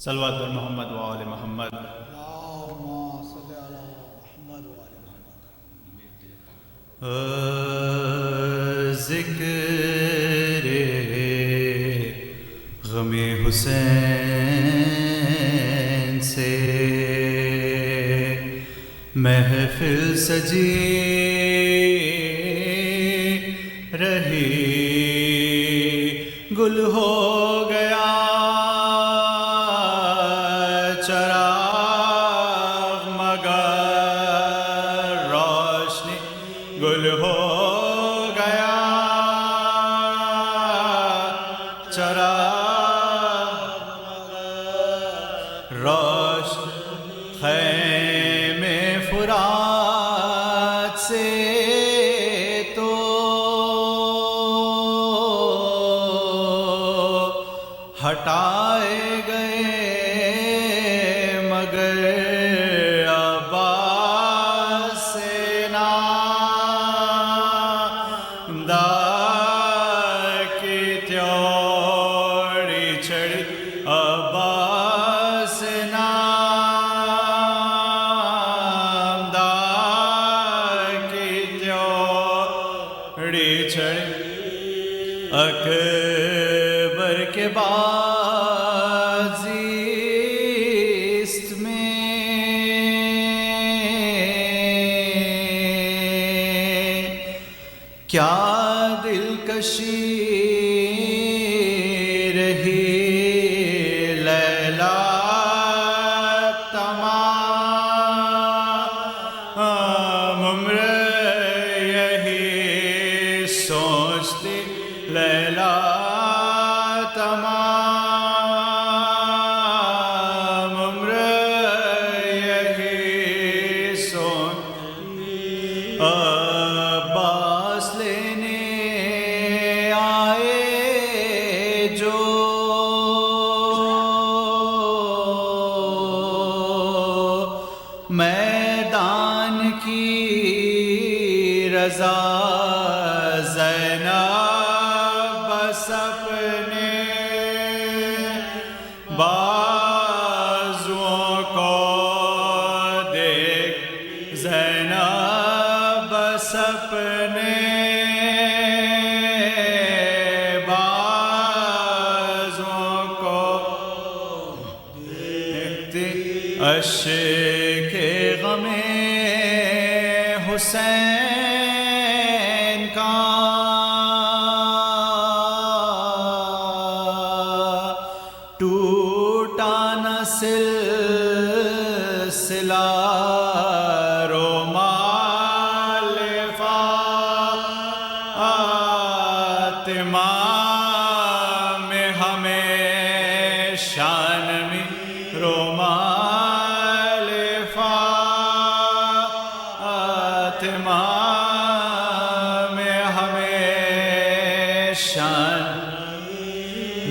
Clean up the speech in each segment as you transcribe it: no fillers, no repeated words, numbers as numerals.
صلوات بر محمد و آل محمد۔ اللهم صل علی محمد و آل محمد۔ ذکر غم حسین سے محفل سجی رہی، گل ہو گیا چراغ مگر روشنی، گل ہو گیا چراغ مگر روشنی، خیمے فرات سے تو ہٹائے گئے مگر عباس سے نامدار کی تیوڑی چڑھی، عباس سے نامدار کی تیوڑی چڑھی، اکبر کے بازیست میں کیا دلکشی رہی، لیلا تمام عمر یہی سوچتی، لیلا تمام عمر یہی سوچتی، عباس لینے آئے جو میدان کی رضا، زینب بس اپنے بازوؤں کو دیکھ، زینب بس اپنے بازوؤں کو دیکھتی، اشک غم حسین کا ٹوٹا نہ سلسلہ، رومال فاطمہ میں ہمیشہ نمی، رومال فاطمہ میں ہمیشہ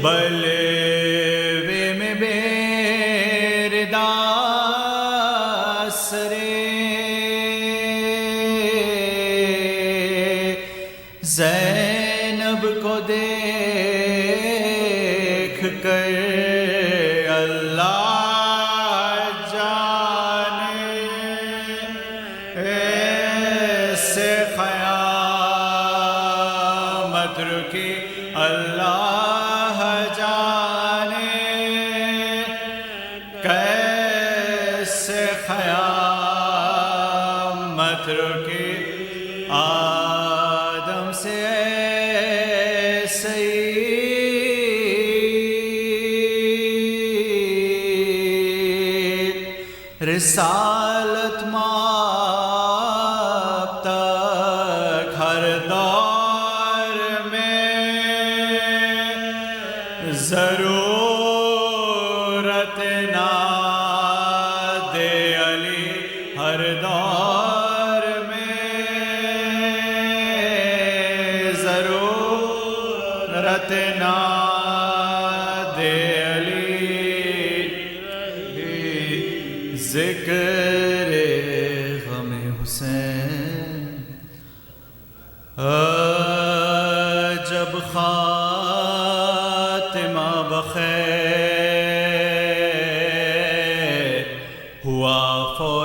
بلوے میں بیرداس رے، زینب کو دیکھ کر اللہ جانے ایسے قیامت رکی، اللہ جانے کیسے قیامت رکی، آدم سے ایسے رسالت ماں تک ہر دور میں ضرورت نہ دے علی، ہر دور میں ضرورت نہ دے علی، ذکر غم حسین جب خاتمہ بخیر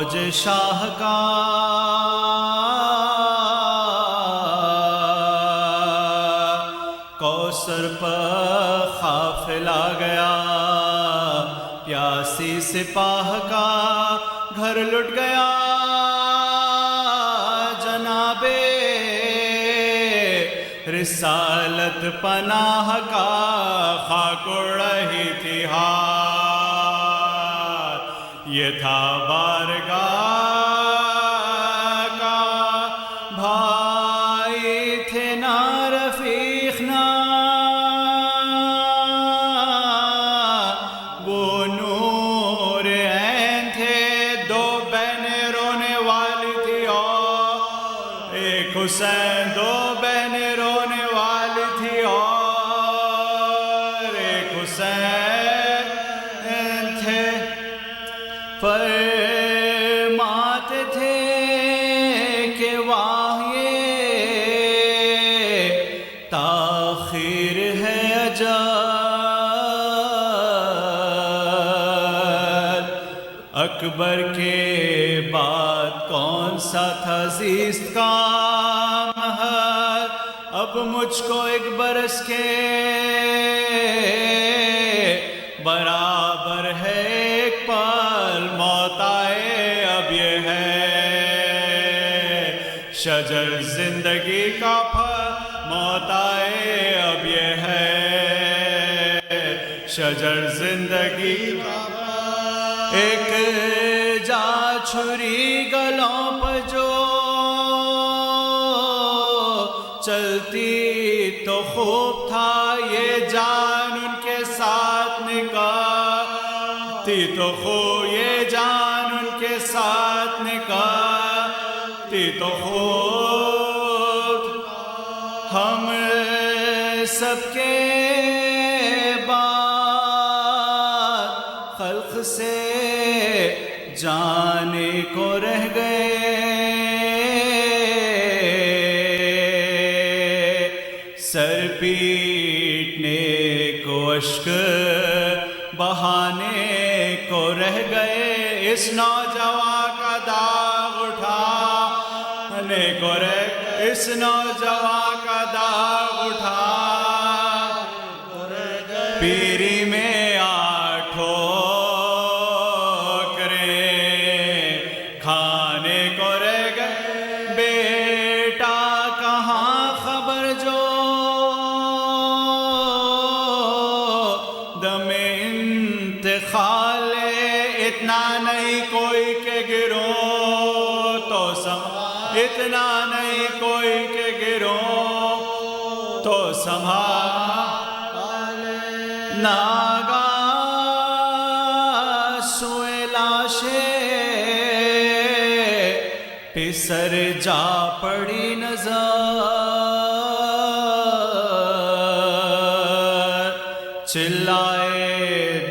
فوج شاہ کا کوثر پر قافلہ گیا، پیاسی سپاہ کا گھر لٹ گیا، جناب رسالت پناہ کا خاک اڑ رہی تھی ہاتھ، یہ تھا بارگاہ کا بھائی تھے نہ رفیق نہ وہ نور عین تھے، دو بہنیں رونے والی تھی اور ایک حسین، دو بہنیں رونے والی تھی اور ایک حسین تھے، فرماتے تھے کہ واہ یہ تاخیر ہے اجل، اکبر کے بعد کون سا تھا زیست کا محل، اب مجھ کو ایک برس کے برابر ہے ایک پل، موت آئے اب یہ ہے شجر زندگی کا پھل، موت آئے اب یہ ہے شجر زندگی کا پھل، ایک جا چھری گلوں پر جو چلتی تو خوب تھا، یہ جان ان کے ساتھ نکالتی تو خوب، یہ جان ان کے ساتھ نکالتی تو خوب، ہم سب کے بعد خلق سے جانے کو رہ گئے، سر پیٹنے کو اشک بہانے کو رہ گئے، اس نوجوان کا داغ اٹھانے کو رہ گئے، اس نوجوان کا داغ اٹھانے کو رہ گئے، پیری میں ٹھوکریں کھانے کو رہ گئے، بیٹا کہاں خبر جو دم انتقال، اتنا نہیں کوئی کہ گرو تو اتنا نہیں کوئی کہ گرو تو سنبھال، ناگاہ سوئے لاشیں پسر جا پڑی نظر، چلائے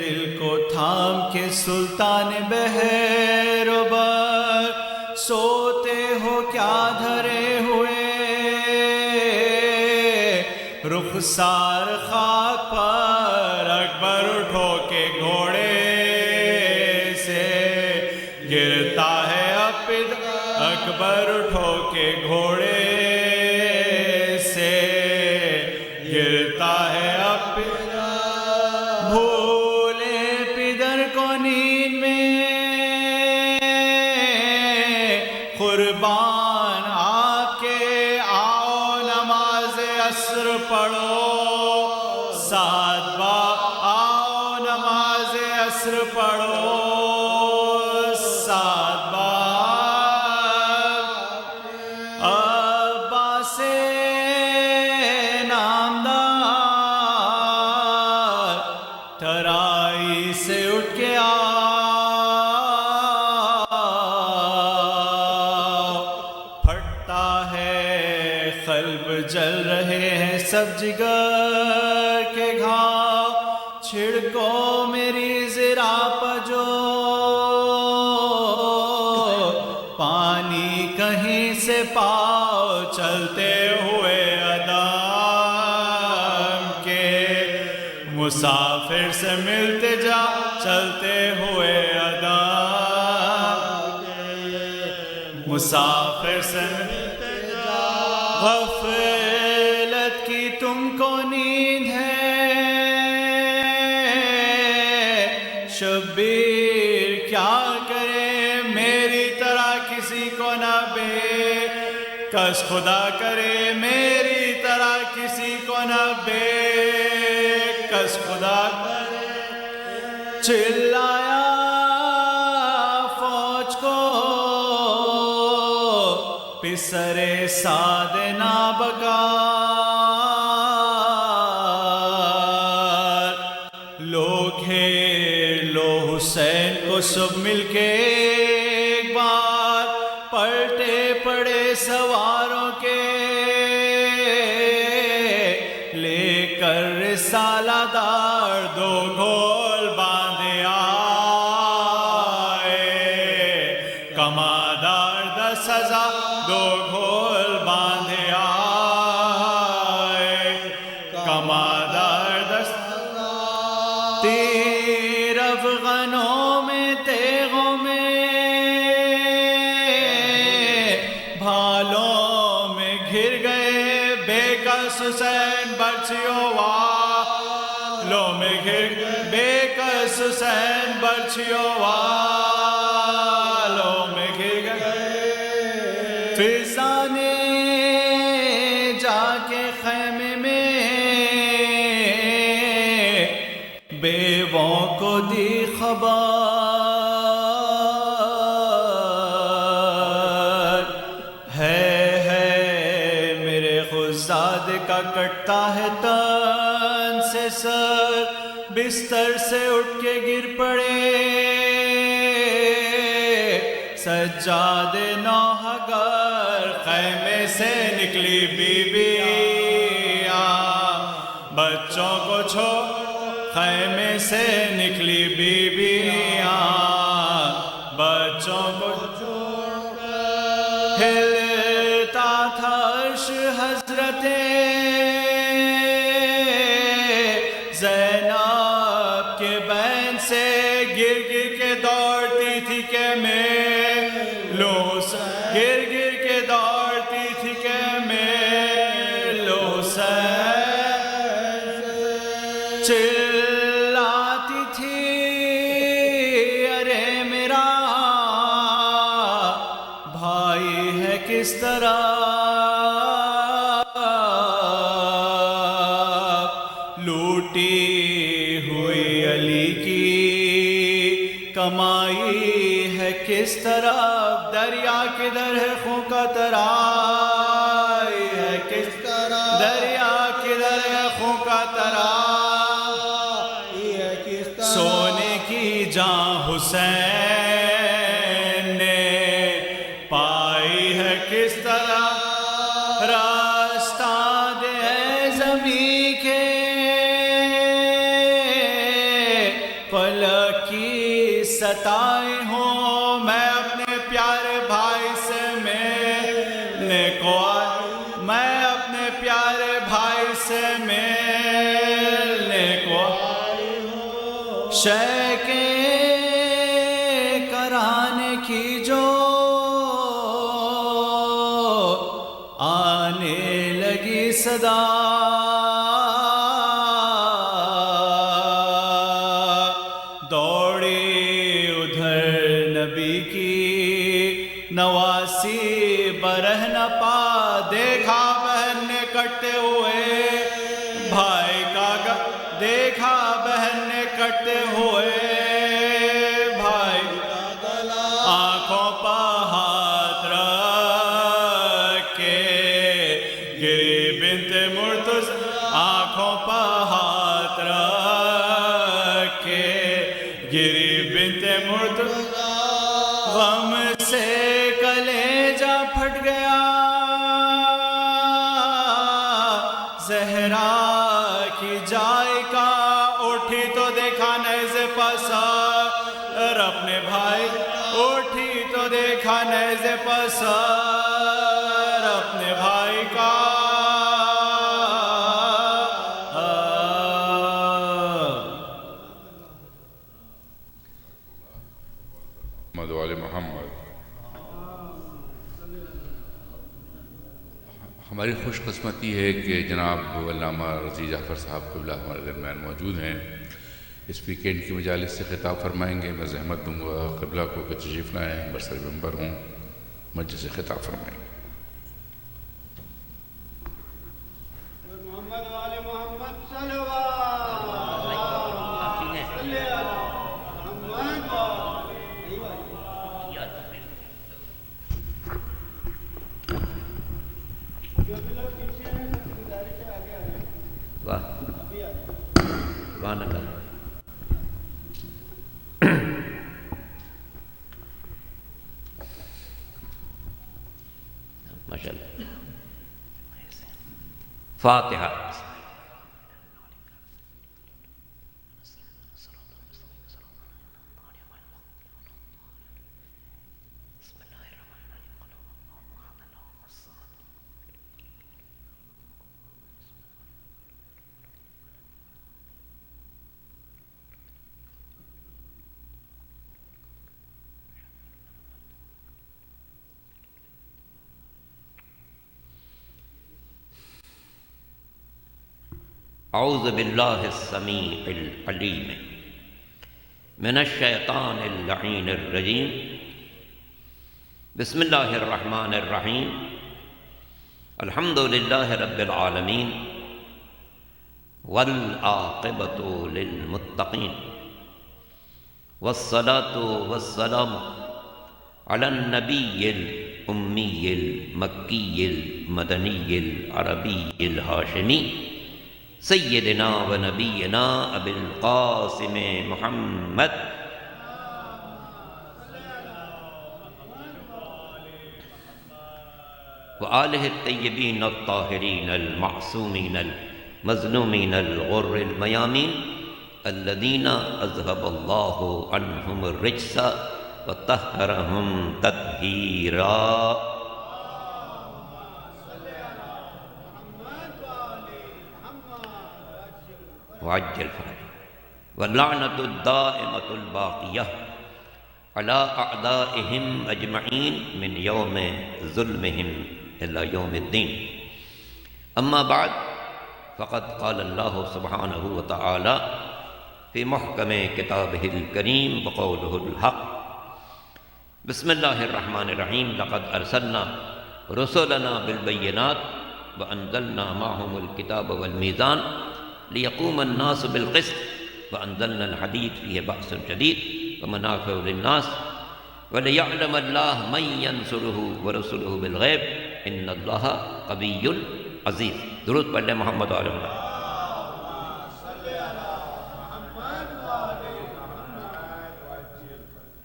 دل کو تھام کے سلطان بحر و بر، سوتے ہو کیا دھرے ہوئے رخسار خاک پر، اکبر اٹھو کے گھوڑے سے گرتا ہے اب اکبر اٹھو کے گھوڑے سے گرتا ہے اب، بھولے پدر کو نیند میں قربان آپ کے، آؤ نماز عصر پڑھو ساتھ با، آؤ نماز عصر پڑھو ساتھ با، عباس نامدار ترائی سے اٹھ کے پھٹتا ہے قلب، جل رہے ہیں سب جگر کے گھاؤ، چھڑکو میری ذرا پر جو پانی کہیں سے پاؤ، چلتے ہوئے ادم کے مسافر سے ملتے جا، چلتے ہوئے ادم کے مسافر سے غفلت کی تم کو نیند ہے، شبیر کیا کرے میری طرح کسی کو نہ بے کس خدا کرے میری طرح کسی کو نہ بے کس خدا کرے۔ چلایا فوج کو پسرے ساد نابکار، لو گھیر لو حسین کو سب مل کے ایک بار، پلٹے پڑے سواروں کے لے کر رسالہ دار دو گھول باندھے آئے، کمادار 10,000 دو گھول باندھے آئے، کمادار 10,000 تیر افغانوں میں تیغوں میں بھالوں میں گھر گئے بے کس حسین برچھیوں والوں میں گھر گئے بے کس حسین برچھیوں والوں میں گر گئے۔ فضا نے جا کے خیمے میں بیووں کو دی خبر، ہے میرے خزاد کا کٹتا ہے تن سے سر، بستر سے اٹھ کے گر پڑے سجاد نوح گر، خیمے سے نکلی بیویاں بچوں کو چھوڑ، خیمے سے نکلی بیویاں بچوں کو چھوڑ، ہلتا تھا عرش حضرت زینب کے بین سے، گر گر کے دوڑتی تھی کہ میں لو گر گر کے دوڑتی تھی کہ میں لو چلاتی تھی ارے میرا بھائی ہے کس طرح، لوٹی ہوئی علی کی کمائی ہے کس طرح، دریا کدھر ہے خوں کا ترائی ہے کس طرح، دریا کدھر ہے خوں کا ترائی ہے کس طرح، سونے کی جاں حسین نے پائی ہے کس طرح، راستہ دے زمین کے فلک کی ستائے ہوں، میں اپنے پیارے بھائی سے ملنے کو آئی، میں اپنے پیارے بھائی سے ملنے کو آئی ہوں، شیخیں کرانے کی جو آنے لگی صدا، نواسی برہ نہ پا، دیکھا بہن نے کٹتے ہوئے بھائی کا دیکھا بہن نے کٹتے ہوئے بھائی کا، آنکھوں پہ ہاتھ رکھ کے گری بنت مرتضی، آنکھوں پہ ہاتھ رکھ کے گری بنت مرتضی، غم سے کلیجہ پھٹ گیا زہرا کی جائے کا، اٹھی تو دیکھا نیزے پسر اپنے بھائی، اٹھی تو دیکھا نیزے پسر اپنے بھائی کا، محمد وآل محمد۔ ہماری خوش قسمتی ہے کہ جناب علامہ رضی جعفر صاحب قبلہ ہمارے درمیان موجود ہیں. اس ویکینڈ کی مجالس سے خطاب فرمائیں گے. میں زحمت دوں گا قبلہ کو کہ تشریف لائیں، برسر ممبر ہوں، مجلس سے خطاب فرمائیں گے. محمد والے محمد صلوات واہ سبحان اللہ. ماشاء اللہ. فاتحہ. اعوذ باللہ السمیع العلیم من الشیطان اللعین الرجیم. بسم اللہ الرحمن الرحیم. الحمد للہ رب العالمین والعاقبۃ للمتقین والصلاة والسلام علی النبی الامی المکی المدنی العربی الہاشمی سیدنا و نبینا ابی القاسم محمد و آلہ الطیبین الطاہرین المعصومین المظلومین الغر المیامین الذین اذهب اللہ عنہم الرجس وطہرہم تطہیرا. وعجل فرج واللعنة الدائمة الباقية على أعدائهم أجمعين من يوم ظلمهم إلى يوم الدين. أما بعد فقد قال الله سبحانه وتعالى في محكم كتابه الكريم وقوله الحق. بسم الله الرحمن الرحيم. لقد أرسلنا رسلنا بالبينات وأنزلنا معهم الكتاب والميزان ليقوم الناس بالقسط وأنزلنا الحديد فيه بأس شديد ومنافع للناس وليعلم الله من ينصره ورسله بالغيب إن الله قوي عزيز. درود پڑھ لیں محمد و آل محمد.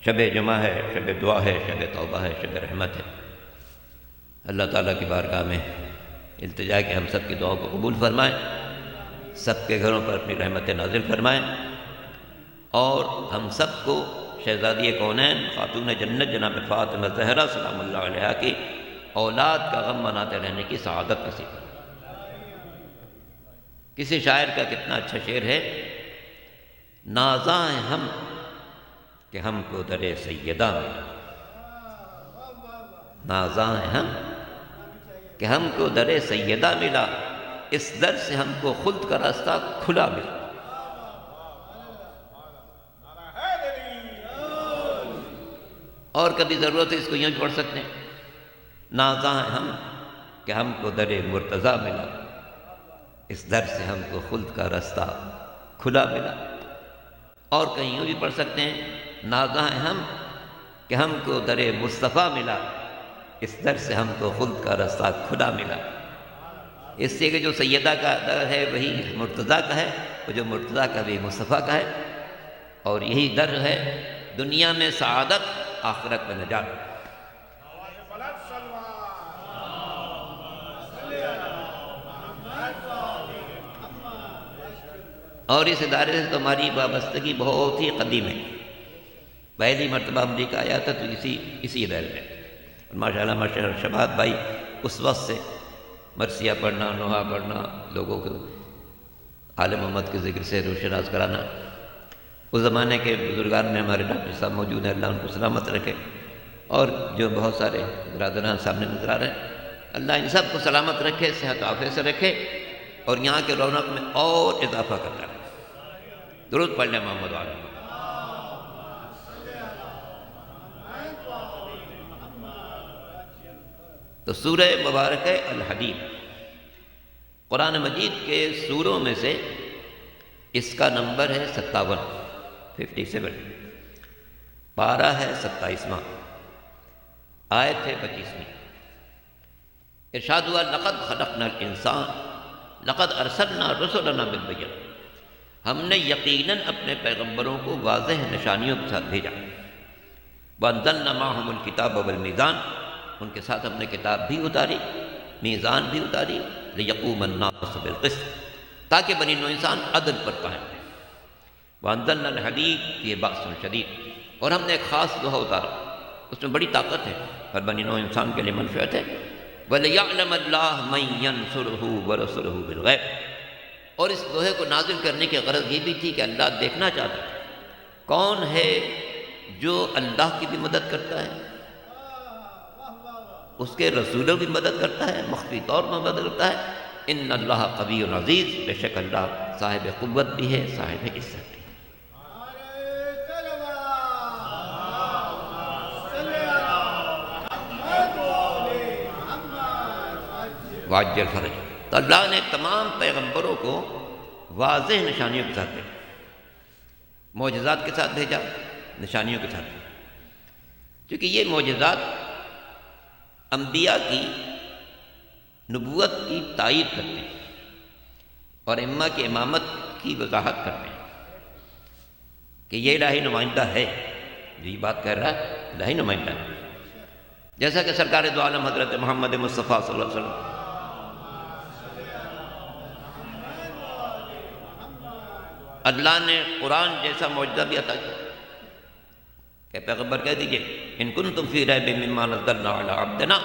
شب جمعہ ہے، شب دعا ہے، شب توبہ ہے، شب رحمت ہے. اللہ تعالیٰ کی بارگاہ میں التجا ہے کہ ہم سب کی دعاؤں کو قبول فرمائیں، سب کے گھروں پر اپنی رحمت نازل فرمائیں، اور ہم سب کو شہزادی کونین خاتون جنت جناب فاطمہ زہرا سلام اللہ علیہا کی اولاد کا غم مناتے رہنے کی سعادت نصیب فرمائیں. کسی شاعر کا کتنا اچھا شعر ہے، نازاں ہیں ہم کہ ہم کو در سیدہ ملا. نازاں ہیں ہم کہ ہم کو در سیدہ ملا، اس در سے ہم کو خلد کا راستہ کھلا ملا. اور کبھی ضرورت ہے اس کو یوں پڑھ سکتے ہیں، نازاں ہیں ہم کہ ہم کو در مرتضیٰ ملا، اس در سے ہم کو خلد کا راستہ کھلا ملا. اور کہیں یوں بھی پڑھ سکتے ہیں، نازاں ہیں ہم کہ ہم کو در مصطفیٰ ملا، اس در سے ہم کو خلد کا راستہ کھلا ملا. اس سے کہ جو سیدہ کا در ہے وہی مرتضیٰ کا ہے، اور جو مرتضیٰ کا بھی مصطفیٰ کا ہے، اور یہی در ہے دنیا میں سعادت، آخرت میں نجات. اور اس ادارے سے تو ہماری وابستگی بہت ہی قدیم ہے. پہلی مرتبہ امریکہ آیا تھا تو اسی ادارے میں. ماشاءاللہ ماشاءاللہ شباب بھائی اس وقت سے مرثیہ پڑھنا، نوحہ پڑھنا، لوگوں کو آل محمد کے ذکر سے روشناس کرانا. اس زمانے کے بزرگان میں ہمارے ڈاکٹر صاحب موجود ہیں، اللہ ان کو سلامت رکھے، اور جو بہت سارے برادران سامنے نظر آ رہے ہیں. اللہ ان سب کو سلامت رکھے، صحت و عافیت سے رکھے، اور یہاں کے رونق میں اور اضافہ کرتا رہے۔ درود پڑھ لیں محمد علیہ۔ تو سورہ مبارک ہے الحدید، قرآن مجید کے سوروں میں سے اس کا نمبر ہے 57 پارہ ہے 27واں، آیت ہے 25ویں۔ ارشاد ہوا لقد خلقنا الانسان لقد ارسلنا رسلنا بالبینات، ہم نے یقیناً اپنے پیغمبروں کو واضح نشانیوں کے ساتھ بھیجا۔ وانزلنا معهم الکتاب والمیزان، ان کے ساتھ ہم نے کتاب بھی اتاری، میزان بھی اتاری، لیقوم الناس بالقسط، تاکہ بنی نوع انسان عدل پر قائم رہے۔ وانزلنا الحدید فیہ بأس شدید، اور ہم نے ایک خاص لوہا اتارا، اس میں بڑی طاقت ہے، پر بنی نوع انسان کے لیے منفعت ہے۔ وَلِيَعْلَمَ اللَّهُ مَن يَنْصُرُهُ وَرُسُلُهُ بِالْغَیْبِ، اور اس لوہے کو نازل کرنے کی غرض یہ بھی تھی کہ اللہ دیکھنا چاہتا ہے کون ہے جو اللہ کی بھی مدد کرتا ہے، اس کے رسولوں کی مدد کرتا ہے، مخفی طور پر مدد کرتا ہے۔ ان اللہ قوی عزیز، بے شک اللہ صاحب قوت بھی ہے، صاحب عزت بھی۔ واجل فرج، تو اللہ نے تمام پیغمبروں کو واضح نشانیوں کے ساتھ بھیجا، معجزات کے ساتھ بھیجا، نشانیوں کے ساتھ بھیجا، کیونکہ یہ معجزات انبیاء کی نبوت کی تائید کرتے ہیں اور ائمہ کی امامت کی وضاحت کرتے ہیں کہ یہ الہی نمائندہ ہے، جو یہ بات کہہ رہا ہے الہی نمائندہ ہے، جیسا کہ سرکار دو عالم حضرت محمد مصطفیٰ صلی اللہ علیہ وسلم اللہ نے قرآن جیسا معجزہ بھی عطا کیا کہ پیغمبر کہہ دیجئے ان کنتم فی ریب مما نزلنا علی عبدنا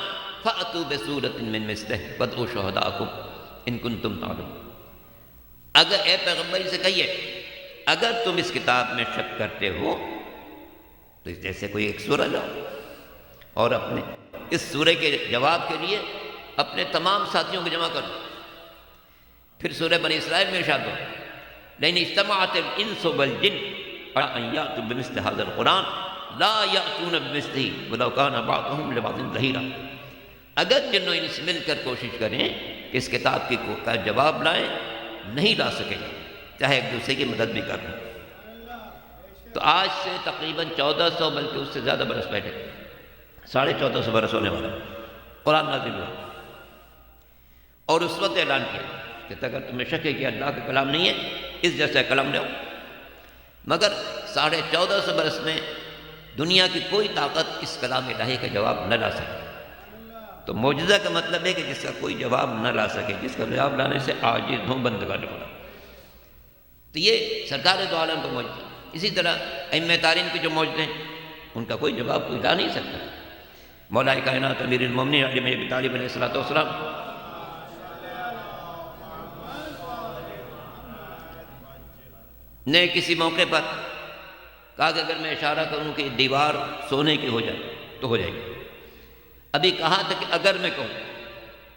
فأتوا بسورۃ من مثلہ وادعوا شہداءکم ان کنتم تعلمون۔ اگر اے پیغمبر سے کہیے اگر تم اس کتاب میں شک کرتے ہو تو اس جیسے کوئی ایک سورہ لاؤ، اور اپنے اس سورہ کے جواب کے لیے اپنے تمام ساتھیوں کو جمع کرو۔ پھر سورہ بنی اسرائیل میں ارشاد ہو لئن اجتمعت الانس والجن على ان یأتوا بمثل هذا القرآن لا یأتون بمثلہ ولو کان بعضهم لبعض ظہیرا، اگر جن و انس مل کر کوشش کریں کہ اس کتاب کا جواب لائیں نہیں لا سکیں گے، چاہے ایک دوسرے کی مدد بھی کر لیں۔ تو آج سے تقریباً 1400 بلکہ اس سے زیادہ برس پہلے 1450 برس ہونے والا قرآن نازل ہوا، اور اس وقت اعلان کیا کہ اگر تمہیں شک ہے کہ اللہ کا کلام نہیں ہے اس جیسا کلام لے آؤ، مگر 1450 برس میں دنیا کی کوئی طاقت اس کلام الہی کا جواب نہ لا سکے۔ تو معجزہ کا مطلب ہے کہ جس کا کوئی جواب نہ لا سکے، جس کا جواب لانے سے عاجز ہوں بندگان ہونا۔ تو یہ سرکار دو عالم کا معجزہ۔ اسی طرح ائمہ تارین کے جو معجزے ہیں ان کا کوئی جواب کوئی لا نہیں سکتا۔ مولا کائنات امیر المومنین علی بن ابی طالب علیہ السلام نے کسی موقع پر کہا کہ اگر میں اشارہ کروں کہ دیوار سونے کی ہو جائے تو ہو جائے گی۔ ابھی کہا تھا کہ اگر میں کہوں،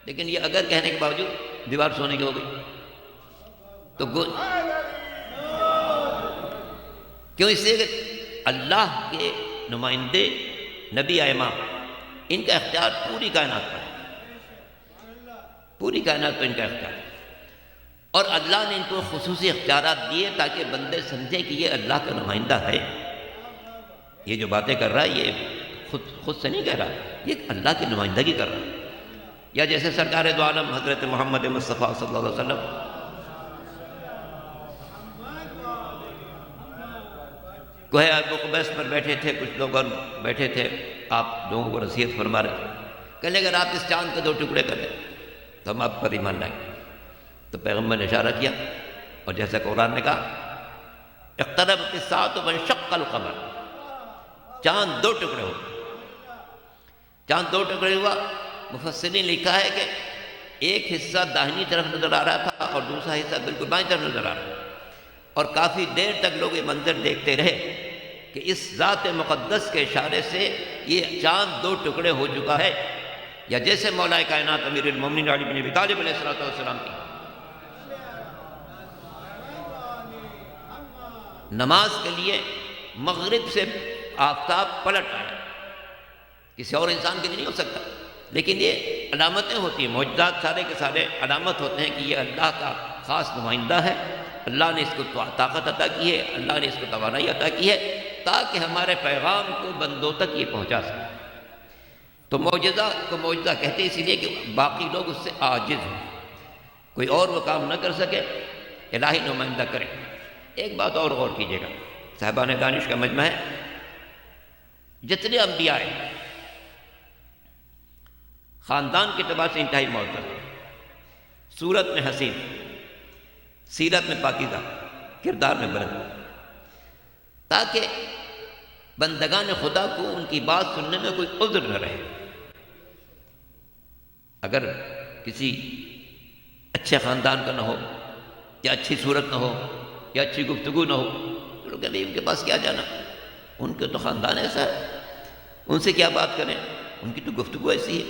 لیکن یہ اگر کہنے کے باوجود دیوار سونے کی ہو گئی۔ تو کیوں؟ اس لیے کہ اللہ کے نمائندے نبی امام، ان کا اختیار پوری کائنات پر ہے، پوری کائنات پر ان کا اختیار ہے، اور اللہ نے ان کو خصوصی اختیارات دیے تاکہ بندے سمجھیں کہ یہ اللہ کا نمائندہ ہے۔ یہ جو باتیں کر رہا ہے یہ خود سے نہیں کہہ رہا، یہ اللہ کی نمائندگی کر رہا ہے۔ یا جیسے سرکار دو عالم حضرت محمد مصطفیٰ صلی اللہ علیہ وسلم کوہ ابو قبیس پر بیٹھے تھے، کچھ لوگ اور بیٹھے تھے، آپ لوگوں کو نصیحت فرما رہے تھے، کہنے اگر آپ اس چاند کے 2 ٹکڑے کر دیں تو ہم آپ پر ایمان لائیں گے۔ تو پیغمبر نے اشارہ کیا، اور جیسا قرآن نے کہا اقتربت الساعۃ وانشق القمر، چاند 2 ٹکڑے ہو، چاند 2 ٹکڑے ہوا۔ مفسرین لکھا ہے کہ ایک حصہ داہنی طرف نظر آ رہا تھا اور دوسرا حصہ بالکل بائیں طرف نظر آ رہا تھا، اور کافی دیر تک لوگ یہ منظر دیکھتے رہے کہ اس ذات مقدس کے اشارے سے یہ چاند 2 ٹکڑے ہو چکا ہے، یا جیسے مولا کائنات امیر المومنین علی بن ابی طالب علیہ السلام کی نماز کے لیے مغرب سے آفتاب پلٹ آیا، کسی اور انسان کے لیے نہیں ہو سکتا، لیکن یہ علامتیں ہوتی ہیں، معجزات سارے کے سارے علامت ہوتے ہیں کہ یہ اللہ کا خاص نمائندہ ہے، اللہ نے اس کو طاقت عطا کی ہے، اللہ نے اس کو توانائی عطا کی ہے تاکہ ہمارے پیغام کو بندوں تک یہ پہنچا سکے۔ تو معجزہ کو معجزہ کہتے ہیں اسی لیے کہ باقی لوگ اس سے عاجز ہیں، کوئی اور وہ کام نہ کر سکے، الہی نمائندہ کرے۔ ایک بات اور غور کیجیے گا، صاحبان دانش کا مجمع ہے، جتنے انبیاء ہیں خاندان کے اعتبار سے انتہائی معزز، صورت میں حسین، سیرت میں پاکیزہ، کردار میں بلند، تاکہ بندگان خدا کو ان کی بات سننے میں کوئی عذر نہ رہے۔ اگر کسی اچھے خاندان کا نہ ہو، یا اچھی صورت نہ ہو، یا اچھی گفتگو نہ ہو، تو لوگ کہتے ہیں ان کے پاس کیا جانا، ان کے تو خاندان ایسا ہے، ان سے کیا بات کریں، ان کی تو گفتگو ایسی ہے،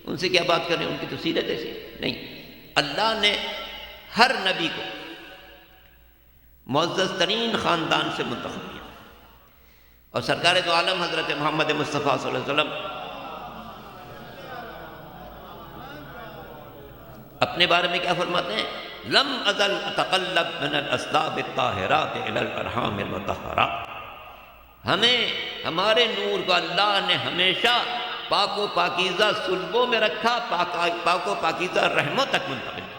ان سے کیا بات کریں، ان کی تو سیرت ایسی ہے۔ نہیں، اللہ نے ہر نبی کو معزز ترین خاندان سے منتخب کیا، اور سرکار دو عالم حضرت محمد مصطفیٰ صلی اللہ علیہ وسلم اپنے بارے میں کیا فرماتے ہیں؟ لم ازل اتقلب من الاسلاب الطاہرات الی الارحام المطہرات، ہمیں ہمارے نور کو اللہ نے ہمیشہ پاک و پاکیزہ صلبوں میں رکھا، پاک و پاکیزہ رحموں تک منتقل کیا۔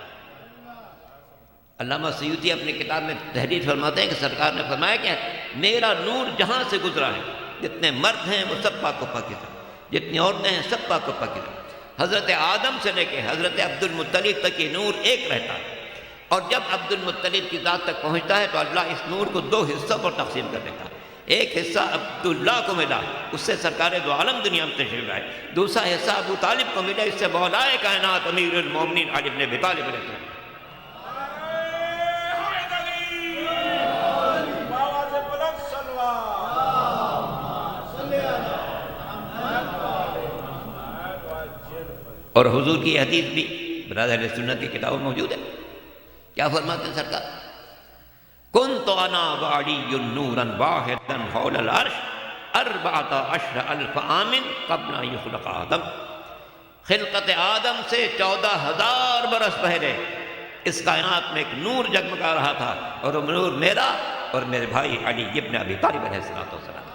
علامہ سیوطی اپنی کتاب میں تحریر فرماتے ہیں کہ سرکار نے فرمایا کہ میرا نور جہاں سے گزرا ہے، جتنے مرد ہیں وہ سب پاک و پاکیزہ، جتنی عورتیں ہیں سب پاک و پاکیزہ، حضرت آدم سے لے کے حضرت عبد المطلب تک یہ نور ایک رہتا ہے، اور جب عبد المطلب کی ذات تک پہنچتا ہے تو اللہ اس نور کو دو حصوں پر تقسیم کر دیتا ہے، ایک حصہ عبداللہ کو ملا، اس سے سرکار دو عالم دنیا میں تشریف لائے، دوسرا حصہ ابو طالب کو ملا، اس سے مولا کائنات امیر المومنین علی بن ابی طالب علیہ السلام۔ اور حضور کی حدیث بھی برادر اہل سنت کی کتابوں میں موجود ہے، کیا فرماتے ہیں سرکار؟ کنت انا وعلی نورا واحدا حول العرش 14,000 عام قبل ان یخلق آدم، خلقت آدم سے 14,000 برس پہلے اس کائنات میں ایک نور جگمگا رہا تھا، اور وہ نور میرا اور میرے بھائی علی ابن ابی طالب علیہ السلام۔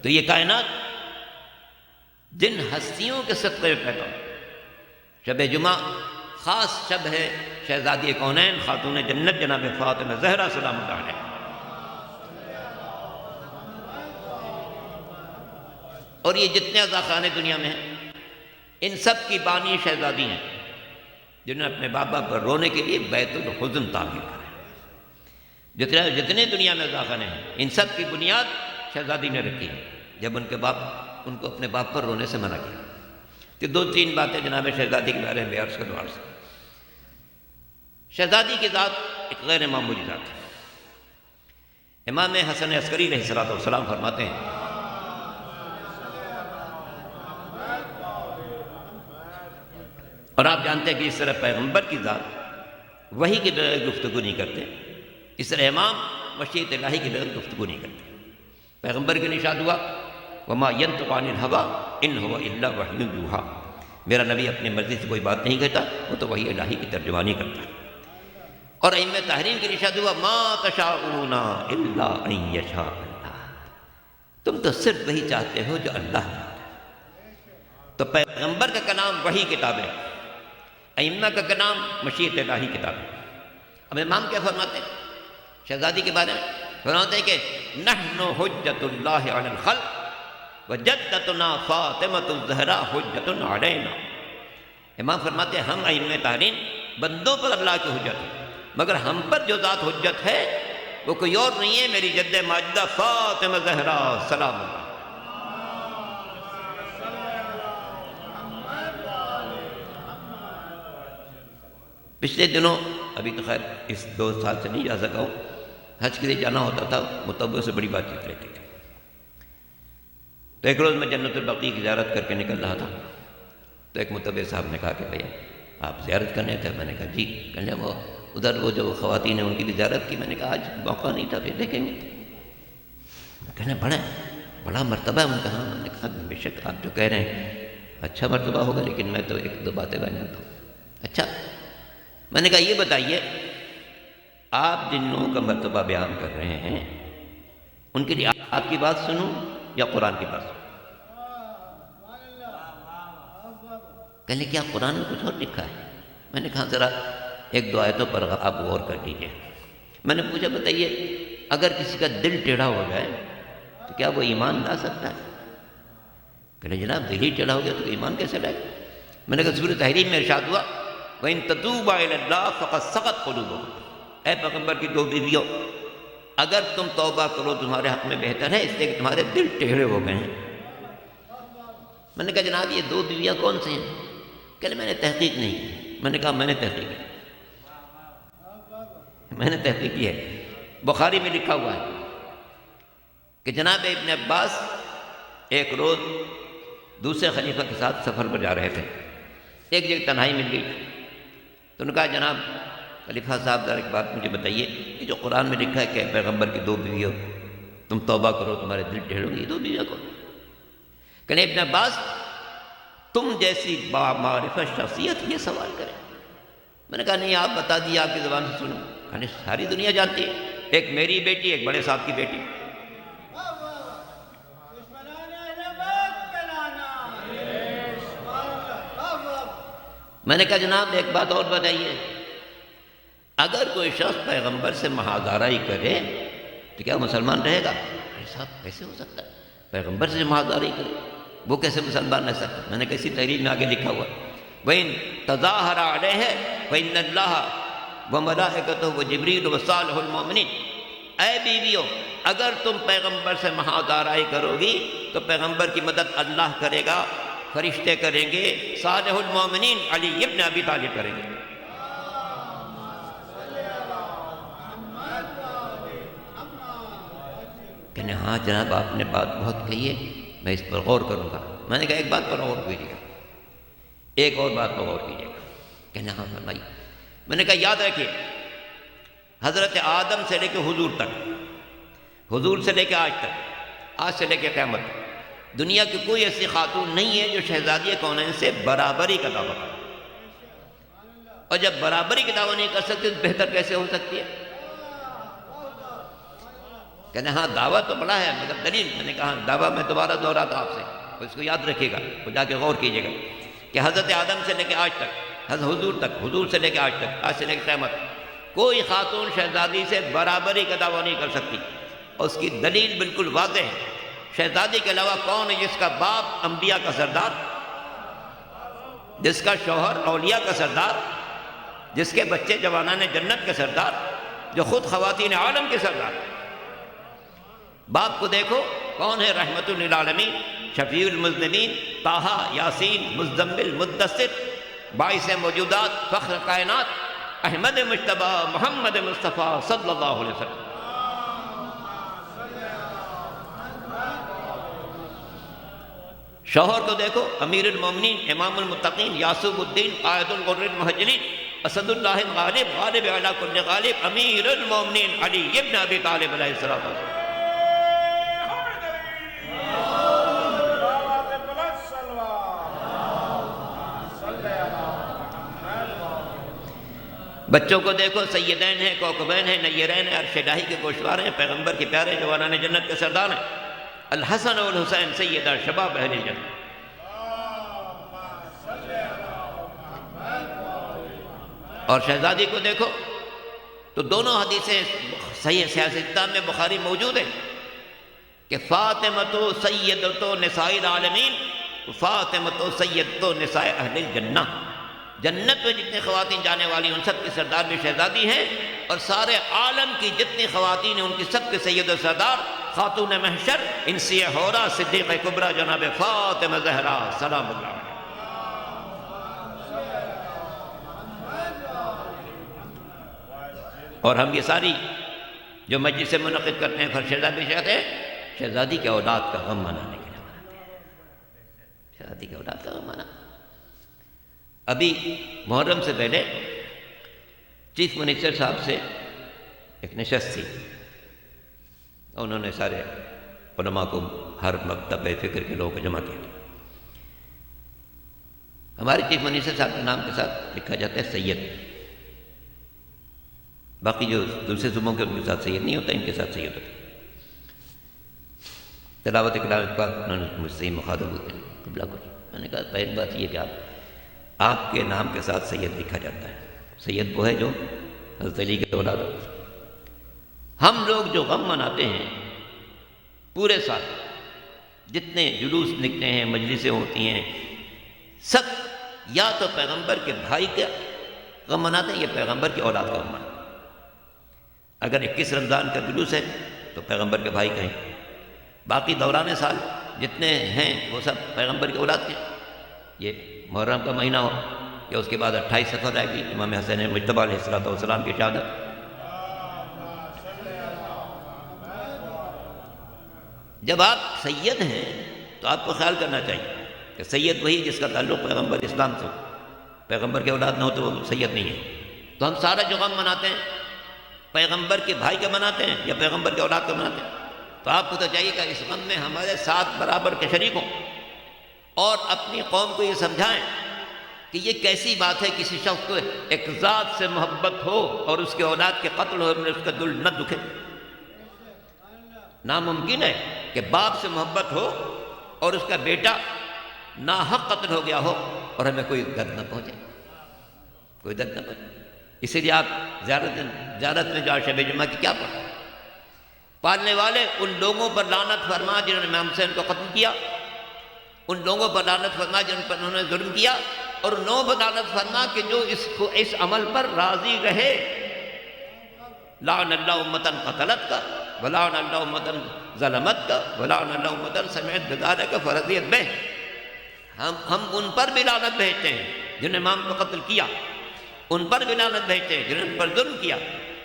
تو یہ کائنات جن ہستیوں کے صدقے میں پیدا ہو، شب جمعہ خاص شب ہے شہزادی کونین خاتون جنت جناب فاطمہ زہرا سلام اللہ علیہ، اور یہ جتنے عزاخانے دنیا میں ہیں ان سب کی بانی شہزادی ہیں، جنہوں نے اپنے بابا پر رونے کے لیے بیت الحزن تعمیر کرے۔ جتنے دنیا میں عزاخانے ہیں ان سب کی بنیاد شہزادی نے رکھی ہے، جب ان کے باپ ان کو اپنے باپ پر رونے سے منع کیا۔ کہ دو تین باتیں جناب شہزادی کے بارے میں عرض کروں۔ شہزادی کی ذات ایک غیر معمولی ذات ہے۔ امام حسن عسکری علیہ السلام فرماتے ہیں اور آپ جانتے ہیں کہ اس طرح پیغمبر کی ذات وحی کے بغیر گفتگو نہیں کرتے، اس طرح امام مشیت الہی کے بغیر گفتگو نہیں کرتے۔ پیغمبر کے نشاد ہوا وما ينطق عن الهوى ان هو الا وحی یوحی، میرا نبی اپنی مرضی سے کوئی بات نہیں کہتا، وہ تو وحی الہی کی ترجمانی کرتا ہے۔ اور ائمہ تحریم کے نشاد ہوا ما تشاءون الا ان یشاء اللہ، تم تو صرف وہی چاہتے ہو جو اللہ نے۔ تو پیغمبر کا کلام وحی کتاب ہے، ائمہ کا کلام مشیت الہی کتاب ہے۔ اب امام کیا فرماتے ہیں شہزادی کے بارے میں؟ فرماتے ہیں کہ نحن حجت اللہ علی الخلق وجدتنا فاطمۃ الزہرا حجت علینا۔ امام فرماتے ہیں ہم ائمہ تحریم بندوں پر اللہ کی حجت ہے، مگر ہم پر جو ذات حجت ہے وہ کوئی اور نہیں ہے، میری جد ماجدہ فاطمہ زہرا سلام اللہ۔ پچھلے دنوں، ابھی تو خیر اس 2 سال سے نہیں جا سکا ہوں، حج کے لیے جانا ہوتا تھا، متبر سے بڑی بات چیت رہتی تھی۔ تو ایک روز میں جنت البقیع کی زیارت کر کے نکل رہا تھا، تو ایک متبع صاحب نے کہا کہ بھیا آپ زیارت کرنے تھے؟ میں نے کہا جی۔ کہنے وہ ادھر وہ جو خواتین ہیں ان کی بھی زیارت کی۔ میں نے کہا آج موقع نہیں تھا، پھر دیکھیں گے۔ کہنے بڑا مرتبہ ہے ان کا۔ ہاں، میں نے کہا بے شک آپ جو کہہ رہے ہیں اچھا مرتبہ ہوگا، لیکن میں تو ایک دو باتیں بیان کرتا ہوں۔ اچھا، میں نے کہا یہ بتائیے آپ جن لوگوں کا مرتبہ بیان کر رہے ہیں ان کے لیے آپ کی بات سنوں یا قرآن کی بات سنوں؟ کہنے کیا قرآن میں کچھ اور لکھا ہے؟ میں نے کہا ذرا ایک دو آیتوں پر آپ غور کر لیجیے۔ میں نے پوچھا بتائیے اگر کسی کا دل ٹیڑھا ہو جائے تو کیا وہ ایمان لا سکتا ہے؟ کہنے جناب دل ہی ٹیڑھا ہو گیا تو ایمان کیسے لائے گا؟ میں نے کہا سورۃ تحریم میں ارشاد ہوا وَإِن تَتُوبَا إِلَى اللَّهِ فَقَدْ سَغَتْ قُلُوبُكُمْ، اے پیغمبر کی دو بیویوں اگر تم توبہ کرو تمہارے حق میں بہتر ہے، اس لیے کہ تمہارے دل ٹیڑھے ہو گئے ہیں۔ میں نے کہا جناب یہ دو بیویاں کون سی ہیں؟ کہنے میں نے تحقیق نہیں کی۔ میں نے کہا میں نے تحقیق کی، میں نے تحقیق کی ہے۔ بخاری میں لکھا ہوا ہے کہ جناب ابن عباس ایک روز دوسرے خلیفہ کے ساتھ سفر پر جا رہے تھے، ایک جگہ تنہائی مل گئی تو انہوں نے کہا جناب خلیفہ صاحب ذرا ایک بات مجھے بتائیے کہ جو قرآن میں لکھا ہے کہ پیغمبر کی دو بیویوں تم توبہ کرو تمہارے دل ٹیڑھے ہوں گے، یہ دو بیویاں کون؟ کہنے ابن عباس تم جیسی بامعرفت شخصیت یہ سوال کرے؟ میں نے کہا نہیں آپ بتا دیے، آپ کی زبان سے سنو۔ کہنے ساری دنیا جانتی ہے، ایک میری بیٹی ایک بڑے صاحب کی بیٹی۔ میں نے کہا جناب ایک بات اور بتائیے، اگر کوئی شخص پیغمبر سے محاذاری کرے تو کیا مسلمان رہے گا؟ ارے صاحب کیسے ہو سکتا ہے پیغمبر سے محاذاری کرے، وہ کیسے مسلمان رہ سکتا؟ میں نے کسی تحریر میں آگے لکھا ہوا وَإِن تَظَاهَرَ عَلَيْهِ فَإِنَّ اللَّهَ وَمَلَائِكَتُهُ وَجِبْرِيلُ وَصَالِحُ الْمُؤْمِنِينَ، اے بیویوں اگر تم پیغمبر سے محاذاری کرو گی تو پیغمبر کی مدد اللہ کرے گا، فرشتے کریں گے، صالح المومنین علی ابن ابی طالب کریں گے۔ کہنے ہاں جناب آپ نے بات بہت کہی ہے، میں اس پر غور کروں گا۔ میں نے کہا ایک بات پر غور کیجیے گا، ایک اور بات پر غور کیجیے گا۔ کہنے ہاں فرمائیے۔ میں نے کہا یاد رکھیے حضرت آدم سے لے کے حضور تک، حضور سے لے کے آج تک، آج سے لے کے قیامت تک دنیا کی کوئی ایسی خاتون نہیں ہے جو شہزادی کونین سے برابری کا دعویٰ کرے، اور جب برابری کا دعویٰ نہیں کر سکتی تو بہتر کیسے ہو سکتی ہے؟ کہنے ہاں دعویٰ تو بڑا ہے مگر دلیل؟ میں نے کہا دعویٰ میں دوبارہ دہراتا آپ سے، اس کو یاد رکھیے گا، وہ جا کے غور کیجیے گا کہ حضرت آدم سے لے کے آج تک، حضرت حضور تک، حضور سے لے کے آج تک، آج سے لے کے قیامت، کوئی خاتون شہزادی سے برابری کا دعویٰ نہیں کر سکتی، اور اس کی دلیل بالکل واضح ہے۔ شہزادی کے علاوہ کون ہے جس کا باپ انبیاء کا سردار، جس کا شوہر اولیاء کا سردار، جس کے بچے جوانان جنت کے سردار، جو خود خواتین عالم کے سردار؟ باپ کو دیکھو کون ہے؟ رحمت للعالمین، شفیع المذنبین، طٰہٰ، یاسین، مزمل، مدثر، باعث موجودات، فخر کائنات، احمد مجتبیٰ محمد مصطفیٰ صلی اللہ علیہ وسلم۔ شوہر کو دیکھو امیر المومنین، امام المتقین، یعصوب الدین، قائد الغر المہجلین، اسد اللہ الغالب، غالب علی کل غالب، امیر المومنین علی ابن ابی طالب علیہ السلام۔ بچوں کو دیکھو سیدین ہیں، کوکبین ہیں، نیرین ہیں، عرش الہی کے گوشوار ہیں، پیغمبر کے پیارے جوانان جنت کے سردار ہیں، الحسن والحسین سیدہ شباب اہل جنت۔ اور شہزادی کو دیکھو تو دونوں حدیثیں صحیح سیاستان میں بخاری موجود ہیں کہ فاطمۃ سیدۃ نساء العالمین، فاطمۃ سیدۃ نساء اہل الجنہ، جنت میں جتنی خواتین جانے والی ان سب کی سردار بھی شہزادی ہیں، اور سارے عالم کی جتنی خواتین ہیں ان کی سب کے سید و سردار خاتون محشر انسیہ حورا صدیقہ کبریٰ جناب فاطمہ زہرا سلام اللہ علیہ۔ اور ہم یہ ساری جو مجلس سے منعقد کرتے ہیں پھر شہزادی چاہتے ہیں شہزادی کے اولاد کا غم منانے کے لیے مناتے ہیں۔ شہزادی کی اولاد کا غم منانا۔ ابھی محرم سے پہلے چیف منسٹر صاحب سے ایک نشست تھی، انہوں نے سارے علماء کو، ہر مکتب فکر کے لوگوں کو جمع کیا۔ ہمارے چیف منسٹر صاحب کے نام کے ساتھ لکھا جاتا ہے سید، باقی جو دوسرے صوبوں کے ان کے ساتھ سید نہیں ہوتا، ان کے ساتھ سید ہوتا۔ تلاوت کلام کے بعد انہوں نے مجھ سے ہی مخاطب ہوتے ہیں قبلہ کو، میں نے کہا پہلی بات یہ کہ آپ کے نام کے ساتھ سید لکھا جاتا ہے، سید وہ ہے جو حضرت علی کے اولاد ہو۔ ہم لوگ جو غم مناتے ہیں پورے سال، جتنے جلوس نکلتے ہیں، مجلسیں ہوتی ہیں، سب یا تو پیغمبر کے بھائی کا غم مناتے ہیں یا پیغمبر کی اولاد کا غم مناتے ہیں۔ اگر 21 رمضان کا جلوس ہے تو پیغمبر کے بھائی کا ہے، باقی دوران سال جتنے ہیں وہ سب پیغمبر کی اولاد کے۔ یہ محرم کا مہینہ ہو یا اس کے بعد 28 صفر آئے گی، امام حسین مجتبیٰ علیہ السلام کی شہادت۔ جب آپ سید ہیں تو آپ کو خیال کرنا چاہیے کہ سید وہی جس کا تعلق پیغمبر اسلام سے ہو، پیغمبر کے اولاد نہ ہو تو وہ سید نہیں ہے۔ تو ہم سارا جو غم مناتے ہیں پیغمبر کے بھائی کا مناتے ہیں یا پیغمبر کے اولاد کا مناتے ہیں، تو آپ کو تو چاہیے کہ اس غم میں ہمارے ساتھ برابر کے شریک ہوں اور اپنی قوم کو یہ سمجھائیں کہ یہ کیسی بات ہے کسی شخص کو ایک ذات سے محبت ہو اور اس کے اولاد کے قتل ہو اور اس کا دل نہ دکھے۔ ناممکن ہے کہ باپ سے محبت ہو اور اس کا بیٹا ناحق قتل ہو گیا ہو اور ہمیں کوئی درد نہ پہنچے، کوئی درد نہ پہنچے۔ اسی لیے آپ زیارت میں جو شب جمعہ کی کیا پڑھیں؟ پالنے والے ان لوگوں پر لعنت فرما جنہوں نے امام حسین کو قتل کیا، ان لوگوں پر لعنت فرما جن پر انہوں نے ظلم کیا، اور ان لوگوں پر لعنت فرما کہ جو اس عمل پر راضی رہے۔ لعن اللہ امتن قتلت کا، ولعن اللہ امتن ظلمت کا، ولعن اللہ امتن سمعت بذلک فرضیت بہ۔ ہم ان پر بھی لعنت بھیجتے ہیں جنہوں نے امام کو قتل کیا، ان پر بھی لعنت بھیجتے ہیں جنہوں نے ان پر ظلم کیا،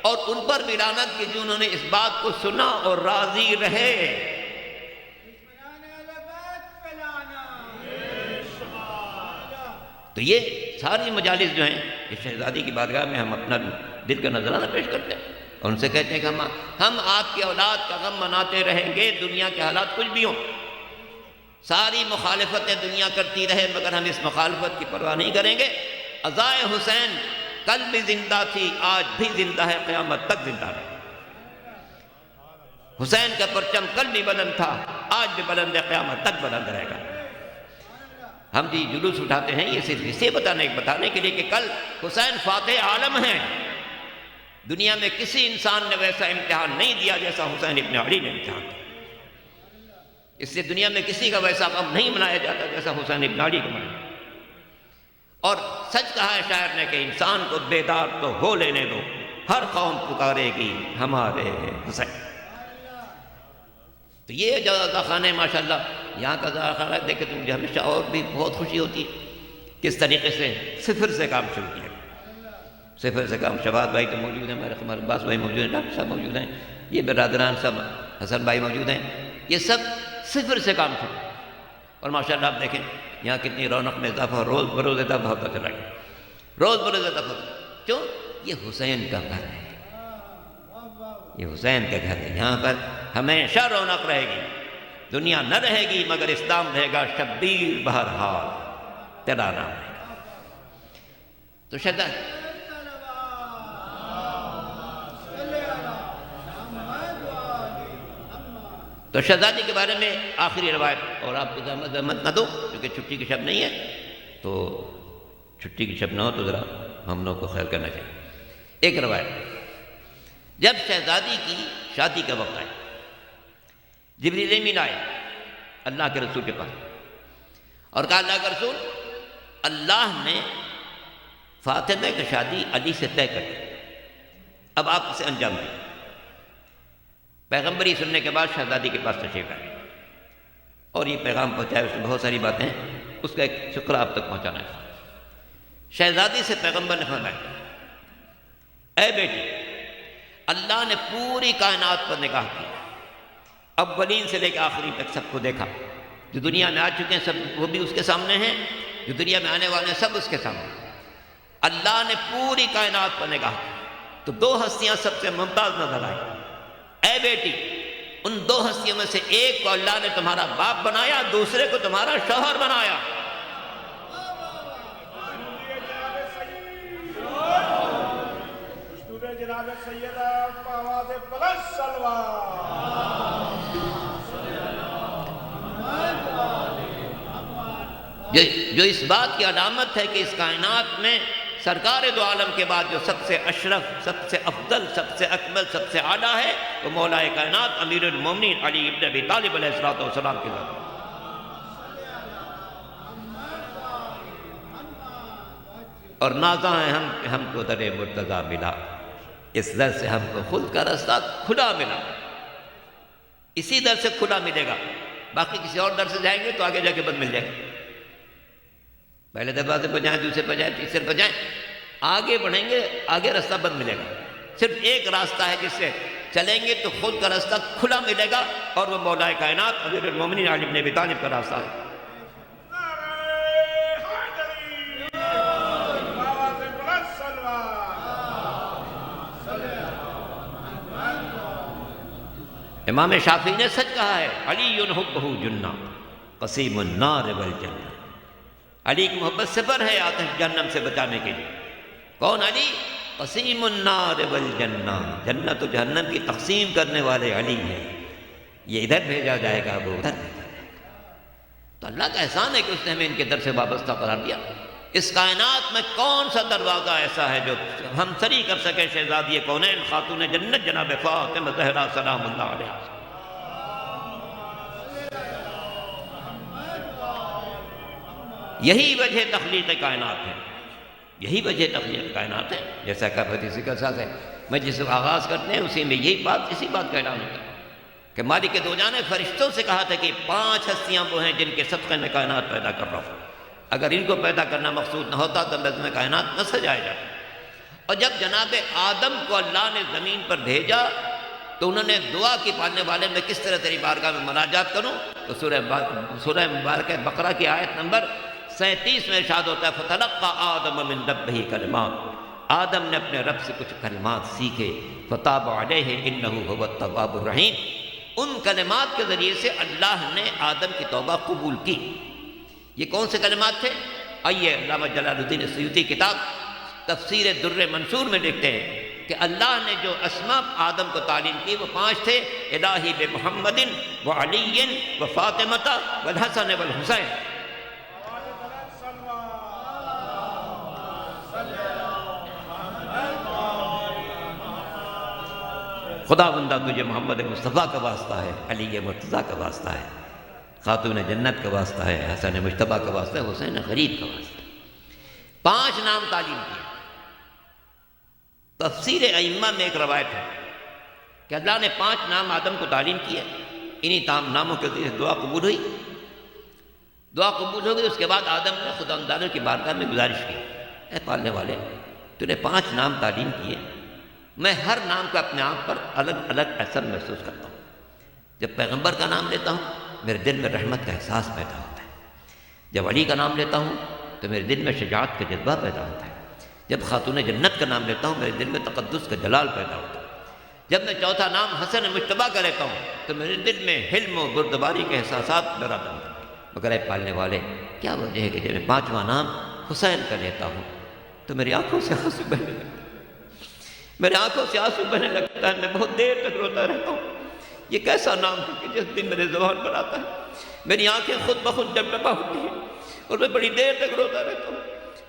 اور ان پر بھی لعنت کہ جنہوں نے اس بات کو سنا اور راضی رہے۔ تو یہ ساری مجالس جو ہیں اس شہزادی کی بارگاہ میں ہم اپنا دل کا نذرانہ پیش کرتے ہیں اور ان سے کہتے ہیں کہ ہم آپ کی اولاد کا غم مناتے رہیں گے، دنیا کے حالات کچھ بھی ہوں، ساری مخالفتیں دنیا کرتی رہے مگر ہم اس مخالفت کی پرواہ نہیں کریں گے۔ عزائے حسین کل بھی زندہ تھی، آج بھی زندہ ہے، قیامت تک زندہ ہے۔ حسین کا پرچم کل بھی بلند تھا، آج بھی بلند ہے، قیامت تک بلند رہے گا۔ ہم جی جلوس اٹھاتے ہیں یہ صرف اسے بتانے کے لیے کہ کل حسین فاتح عالم ہیں۔ دنیا میں کسی انسان نے ویسا امتحان نہیں دیا جیسا حسین ابن علی نے امتحان دیا۔ اس سے دنیا میں کسی کا ویسا غم نہیں منایا جاتا جیسا حسین ابن علی کو منایا۔ اور سچ کہا ہے شاعر نے کہ انسان کو بیدار تو ہو لینے دو، ہر قوم پکارے گی ہمارے حسین۔ تو یہ جزا خانہ ہے ماشاءاللہ، یہاں کا جزا خانہ دیکھے تو مجھے ہمیشہ اور بھی بہت خوشی ہوتی ہے کس طریقے سے صفر سے کام شروع کیا، صفر سے کام۔ شباد بھائی تو موجود ہیں، ہمارے عباس بھائی موجود ہیں، ڈاکٹر صاحب موجود ہیں، یہ برادران سب، حسن بھائی موجود ہیں، یہ سب صفر سے کام شروع، اور ماشاءاللہ آپ دیکھیں یہاں کتنی رونق میں اضافہ، روز بروز اضافہ ہوتا چلا گیا، روز بروز اضافہ ہوتا۔ کیوں؟ یہ حسین کا گھر ہے، یہ حسین کا گھر ہے، یہاں پر ہمیشہ رونق رہے گی۔ دنیا نہ رہے گی مگر اسلام رہے گا، شبیر بہرحال تیرا نام رہے گا۔ تو شہزادی کے بارے میں آخری روایت، اور آپ کو زحمت نہ دو کیونکہ چھٹی کی شب نہیں ہے، تو چھٹی کی شب نہ ہو تو ذرا ہم لوگ کو خیال کرنا چاہیے۔ ایک روایت، جب شہزادی کی شادی کا وقت آئے، جبریل امین آئے اللہ کے رسول کے پاس اور کہا اللہ کے رسول، اللہ نے فاطمہ کی شادی علی سے طے کر دی، اب آپ اسے انجام دیں۔ پیغمبری سننے کے بعد شہزادی کے پاس تشریف آئے اور یہ پیغام پہنچایا، اس میں بہت ساری باتیں ہیں، اس کا ایک فقرہ آپ تک پہنچانا ہے۔ شہزادی سے پیغمبر نے فرمایا، اے بیٹی، اللہ نے پوری کائنات پر نگاہ کی، اولین سے لے کے آخری تک سب کو دیکھا، جو دنیا میں آ چکے ہیں سب وہ بھی اس کے سامنے ہیں، جو دنیا میں آنے والے ہیں سب اس کے سامنے ہیں۔ اللہ نے پوری کائنات پر نگاہ کی تو دو ہستیاں سب سے ممتاز نظر آئی۔ اے بیٹی، ان دو ہستیوں میں سے ایک کو اللہ نے تمہارا باپ بنایا، دوسرے کو تمہارا شوہر بنایا۔ جناب سیدہ آواز بلند سلوات۔ جو اس بات کی علامت ہے کہ اس کائنات میں سرکار دو عالم کے بعد جو سب سے اشرف، سب سے افضل، سب سے اکمل، سب سے اعلیٰ ہے وہ مولا کائنات امیر المومنین علی ابن ابی طالب علیہ السلام کی ذات۔ اور نازاں ہیں ہم کہ ہم کو در مرتضیٰ ملا، اس در سے ہم کو خلد کا راستہ کھلا ملا، اسی در سے کھلا ملے گا۔ باقی کسی اور در سے جائیں گے تو آگے جا کے بند مل جائے گا، پہلے دروازے پر جائیں، دوسرے پر جائیں، تیسرے پر جائیں، آگے بڑھیں گے آگے راستہ بند ملے گا۔ صرف ایک راستہ ہے جس سے چلیں گے تو خود کا راستہ کھلا ملے گا، اور وہ مولا کائنات امیر المومنین علی بن ابی طالب کا راستہ ہے۔ امام شافعی نے سچ کہا ہے، علی حبہ جنہ قسیم النار والجنہ، علی کی محبت سفر ہے آتش جہنم سے بچانے کے لیے۔ کون علی؟ قسیم النار والجنہ، جنت و جہنم کی تقسیم کرنے والے علی ہیں۔ یہ ادھر بھیجا جائے گا، وہ ادھر بھیجا جائے گا۔ تو اللہ کا احسان ہے کہ اس نے ہمیں ان کے در سے وابستہ قرار دیا۔ اس کائنات میں کون سا دروازہ ایسا ہے جو ہم سری کر سکے شہزادی کونین خاتون جنت جناب فاطمہ زہرا سلام اللہ علیہ۔ یہی وجہ تخلیق کائنات ہے، یہی وجہ تخلیق کائنات ہے، جیسا کہ حدیث کا ساتھ ہے۔ میں جس کو آغاز کرتے ہیں اسی میں یہی بات، اسی بات کا اعلان ہوتا ہے کہ مالک دو جہاں نے فرشتوں سے کہا تھا کہ 5 ہستیاں وہ ہیں جن کے صدقے میں کائنات پیدا کر رہا ہوں، اگر ان کو پیدا کرنا مقصود نہ ہوتا تو نظم کائنات نہ سجائے جاتا۔ اور جب جناب آدم کو اللہ نے زمین پر بھیجا تو انہوں نے دعا کی، پالنے والے میں کس طرح تیری بارگاہ میں مناجات کروں؟ تو سورہ مبارکہ بقرہ کی آیت نمبر 37 میں ارشاد ہوتا ہے فَتَلَقَّى آدَمَ مِن رَبِّهِ کلمات، آدم نے اپنے رب سے کچھ کلمات سیکھے، فَتَابَ عَلَيْهِ إِنَّهُ هُوَ التَّوَّابُ الرَّحِيمُ، ان کلمات کے ذریعے سے اللہ نے آدم کی توبہ قبول کی۔ یہ کون سے کلمات تھے؟ آئیے علامہ جلال الدین سیوطی کتاب تفسیر در منصور میں لکھتے ہیں کہ اللہ نے جو اسماء آدم کو تعلیم کی وہ 5 تھے، الہی بمحمد وعلی وفاطمہ والحسن والحسین۔ خدا بندہ تجھے محمد مصطفیٰ کا واسطہ ہے، علی مرتضیٰ کا واسطہ ہے، خاتون جنت کا واسطہ ہے، حسن مجتبیٰ کا واسطہ ہے، حسین غریب کا واسطہ ہے۔ 5 نام تعلیم کیے۔ تفسیر ائمہ میں ایک روایت ہے کہ اللہ نے 5 نام آدم کو تعلیم کیے، انہی ناموں کے ذریعے دعا قبول ہوئی۔ دعا قبول ہو گئی، اس کے بعد آدم نے خدا تعالیٰ کی بارگاہ میں گزارش کی، اے پالنے والے تو نے 5 نام تعلیم کیے، میں ہر نام کو اپنے آپ پر الگ الگ اثر محسوس کرتا ہوں۔ جب پیغمبر کا نام لیتا ہوں میرے دل میں رحمت کا احساس پیدا ہوتا ہے، جب علی کا نام لیتا ہوں تو میرے دل میں شجاعت کا جذبہ پیدا ہوتا ہے، جب خاتون جنت کا نام لیتا ہوں میرے دل میں تقدس کا جلال پیدا ہوتا ہے، جب میں چوتھا نام حسن مجتبیٰ کا لیتا ہوں تو میرے دل میں حلم و بردباری کے احساسات پیدا ہوتے ہیں۔ مگر اے پالنے والے کیا وجہ ہے کہ جب میں 5واں نام حسین کا لیتا ہوں تو میری آنکھوں سے آنسو بہنے لگتا ہے، میرے آنکھوں سے آنسو بہنے لگتا ہے، میں بہت دیر تک روتا رہتا ہوں۔ یہ کیسا نام ہے کہ جس دن میرے زبان پر آتا ہے میری آنکھیں خود بخود ڈبڈبا ہوتی ہیں اور میں بڑی دیر تک روتا رہتا ہوں۔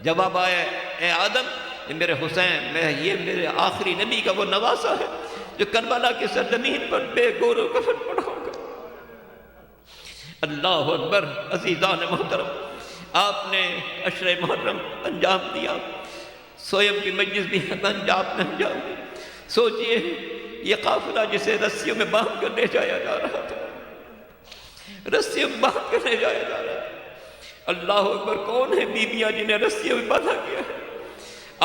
جواب آیا اے آدم یہ میرے حسین، یہ میرے آخری نبی کا وہ نواسہ ہے جو کربلا کی سرزمین پر بے گور و کفن پڑا ہوگا۔ اللہ اکبر۔ عزیزان محترم، آپ نے عشر محرم انجام دیا، سویم کی مجلس بھی انجام دی۔ سوچئے یہ قافلہ جسے رسیوں میں باندھ کر لے جایا جا رہا تھا، رسیوں میں باندھ کر لے جایا جا رہا تھا۔ اللہ اکبر، کون ہے بیویاں جنہیں رسیوں میں باندھا گیا ہے؟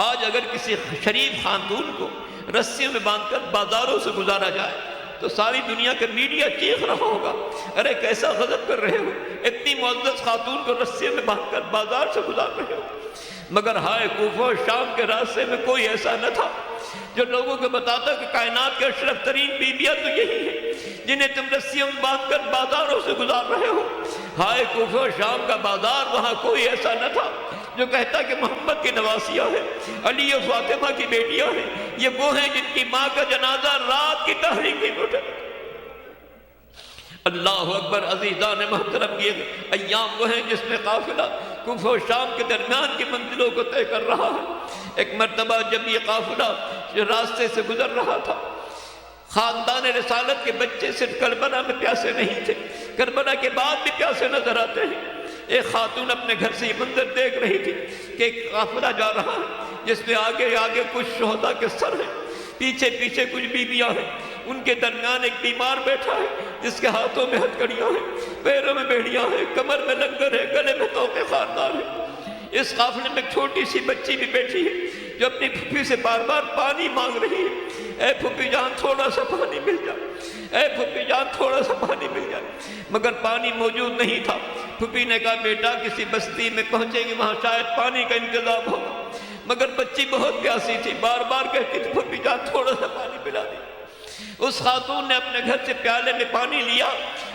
آج اگر کسی شریف خاتون کو رسیوں میں باندھ کر بازاروں سے گزارا جائے تو ساری دنیا کا میڈیا چیخ رہا ہوگا، ارے کیسا غضب کر رہے ہو، اتنی معزز خاتون کو رسیوں میں باندھ کر بازار سے گزار رہے ہو۔ مگر ہائے کوفہ و شام کے راستے میں کوئی ایسا نہ تھا جو لوگوں کو بتاتا کہ کائنات کے اشرف ترین بیویاں تو یہی ہیں جنہیں تم رسیوں میں باندھ کر بازاروں سے گزار رہے ہو۔ ہائے کوفہ و شام کا بازار، وہاں کوئی ایسا نہ تھا جو کہتا کہ محمد کی نواسیاں ہیں، علی و فاطمہ کی بیٹیاں ہیں، یہ وہ ہیں جن کی ماں کا جنازہ رات کی تحریکی میں اٹھا۔ اللہ اکبر، عزیزان محترم، یہ ایام وہ ہیں جس میں قافلہ کوفہ و شام کے درمیان کی منزلوں کو طے کر رہا ہے۔ ایک مرتبہ جب یہ قافلہ راستے سے گزر رہا تھا، خاندان رسالت کے بچے صرف کربلا میں پیاسے نہیں تھے، کربلا کے بعد بھی پیاسے نظر آتے ہیں۔ ایک خاتون اپنے گھر سے یہ منظر دیکھ رہی تھی کہ ایک قافلہ جا رہا ہے جس میں آگے آگے کچھ شہداء کے سر ہیں، پیچھے پیچھے کچھ بیویاں ہیں، ان کے درمیان ایک بیمار بیٹھا ہے جس کے ہاتھوں میں ہتھکڑیاں ہیں، پیروں میں بیڑیاں ہیں، کمر میں لنگر ہے، گلے میں طوق خاردار ہے۔ اس قافلے میں ایک چھوٹی سی بچی بھی بیٹھی ہے جو اپنی پھوپھی سے بار بار پانی مانگ رہی ہے، اے پھوپھی جان تھوڑا سا پانی مل جائے، اے پھوپھی جان تھوڑا سا پانی مل جائے۔ مگر پانی موجود نہیں تھا۔ پھوپھی نے کہا بیٹا کسی بستی میں پہنچے گی، وہاں شاید پانی کا انتظام ہوگا۔ مگر بچی بہت پیاسی تھی، بار بار کہتی تھی پھوپھی جان تھوڑا سا پانی پلا دی۔ اس خاتون نے اپنے گھر سے پیالے میں پانی لیا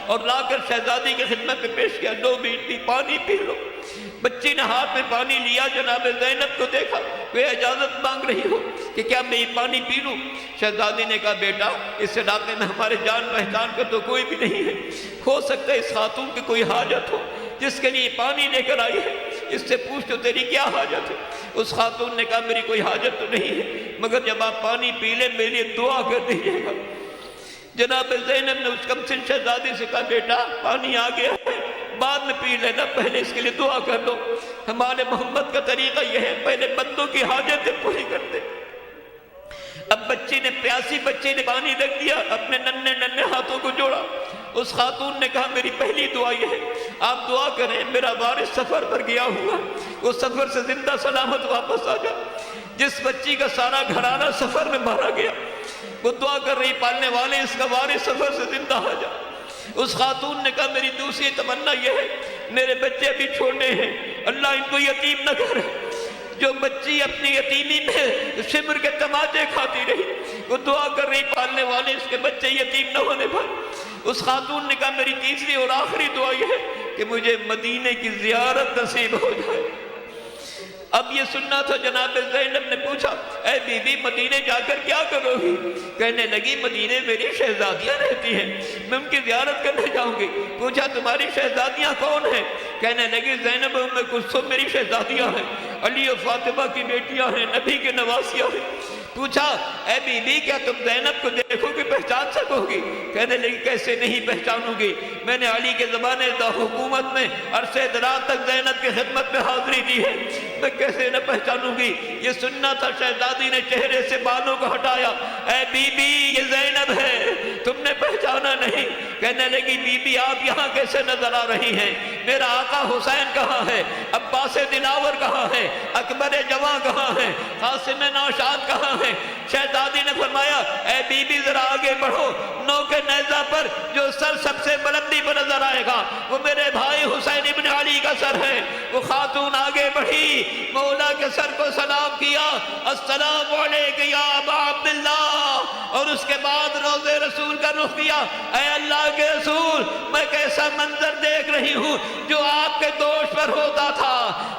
اور لا کر شہزادی کی خدمت میں پیش کیا، دو بیٹی پانی پی لو۔ بچی نے ہاتھ میں پانی لیا، جناب زینب کو دیکھا، وہ اجازت مانگ رہی ہو کہ کیا میں یہ پانی پی لوں؟ شہزادی نے کہا بیٹا اس علاقے میں ہمارے جان پہچان کا تو کوئی بھی نہیں ہے، ہو سکتا ہے اس خاتون کی کوئی حاجت ہو جس کے لیے پانی لے کر آئی ہے، اس سے پوچھ تو تیری کیا حاجت ہے؟ اس خاتون نے کہا میری کوئی حاجت تو نہیں ہے، مگر جب آپ پانی پی لیں میرے لیے دعا کر دیجیے گا۔ جناب زینب نے اس کمسن شہزادی سے کہا بیٹا پانی آ گیا ہے، بعد میں پی لینا، پہلے اس کے لیے دعا کر دو۔ ہمارے محمد کا طریقہ یہ ہے پہلے بندوں کی حاجتیں پوری کر دے۔ اب پیاسی بچی نے پانی رکھ دیا، اپنے ننھے ہاتھوں کو جوڑا۔ اس خاتون نے کہا میری پہلی دعا یہ ہے آپ دعا کریں میرا وارث سفر پر گیا ہوا وہ سفر سے زندہ سلامت واپس آ جائے۔ جس بچی کا سارا گھرانہ سفر میں مارا گیا وہ دعا کر رہی پالنے والے اس کا وارث سفر سے زندہ آ جائے۔ اس خاتون نے کہا میری دوسری تمنا یہ ہے میرے بچے ابھی چھوٹے ہیں، اللہ ان کو یتیم نہ کرے۔ جو بچی اپنی یتیمی میں شمر کے تماچے کھاتی رہی وہ دعا کر رہی پالنے والے اس کے بچے یتیم نہ ہونے پر۔ اس خاتون نے کہا میری تیسری اور آخری دعا یہ ہے کہ مجھے مدینے کی زیارت نصیب ہو جائے۔ اب یہ سننا تھا، جناب زینب نے پوچھا اے بی بی مدینے جا کر کیا کرو گی؟ کہنے لگی مدینے میری شہزادیاں رہتی ہیں، میں ان کی زیارت کرنے جاؤں گی۔ پوچھا تمہاری شہزادیاں کون ہیں؟ کہنے لگی زینب ام کلثوم میری شہزادیاں ہیں، علی و فاطمہ کی بیٹیاں ہیں، نبی کے نواسیاں ہیں۔ پوچھا اے بی بی کیا تم زینب کو دیکھو گی پہچان سکو گی؟ کہنے لگی کیسے نہیں پہچانوں گی، میں نے علی کے زمانے دا حکومت میں عرصے دراز تک زینب کی خدمت میں حاضری دی ہے، میں کیسے نہ پہچانوں گی؟ یہ سننا تھا، شہزادی نے چہرے سے بالوں کو ہٹایا، اے بی بی یہ زینب ہے، تم نے پہچانا نہیں؟ کہنے لگی بی بی آپ یہاں کیسے نظر آ رہی ہیں؟ میرا آقا حسین کہاں ہے؟ عباس دلاور کہاں ہے؟ اکبر جواں کہاں ہے؟ قاسم نوشاد کہاں ہے؟ شہزادی نے فرمایا اے بی بی ذرا آگے بڑھو، نو کے نیزہ پر جو سر سب سے بلندی پر نظر آئے گا وہ میرے بھائی حسین ابن علی کا سر ہے۔ وہ خاتون آگے بڑھی، مولا کے سر کو سلام کیا، السلام علیکم یا ابا عبداللہ، اور اس کے بعد روضے رسول کا رخ کیا۔ اے اللہ کے رسول میں کیسا منظر دیکھ رہی ہوں، جو آپ کے دوش پر ہوتا تھا،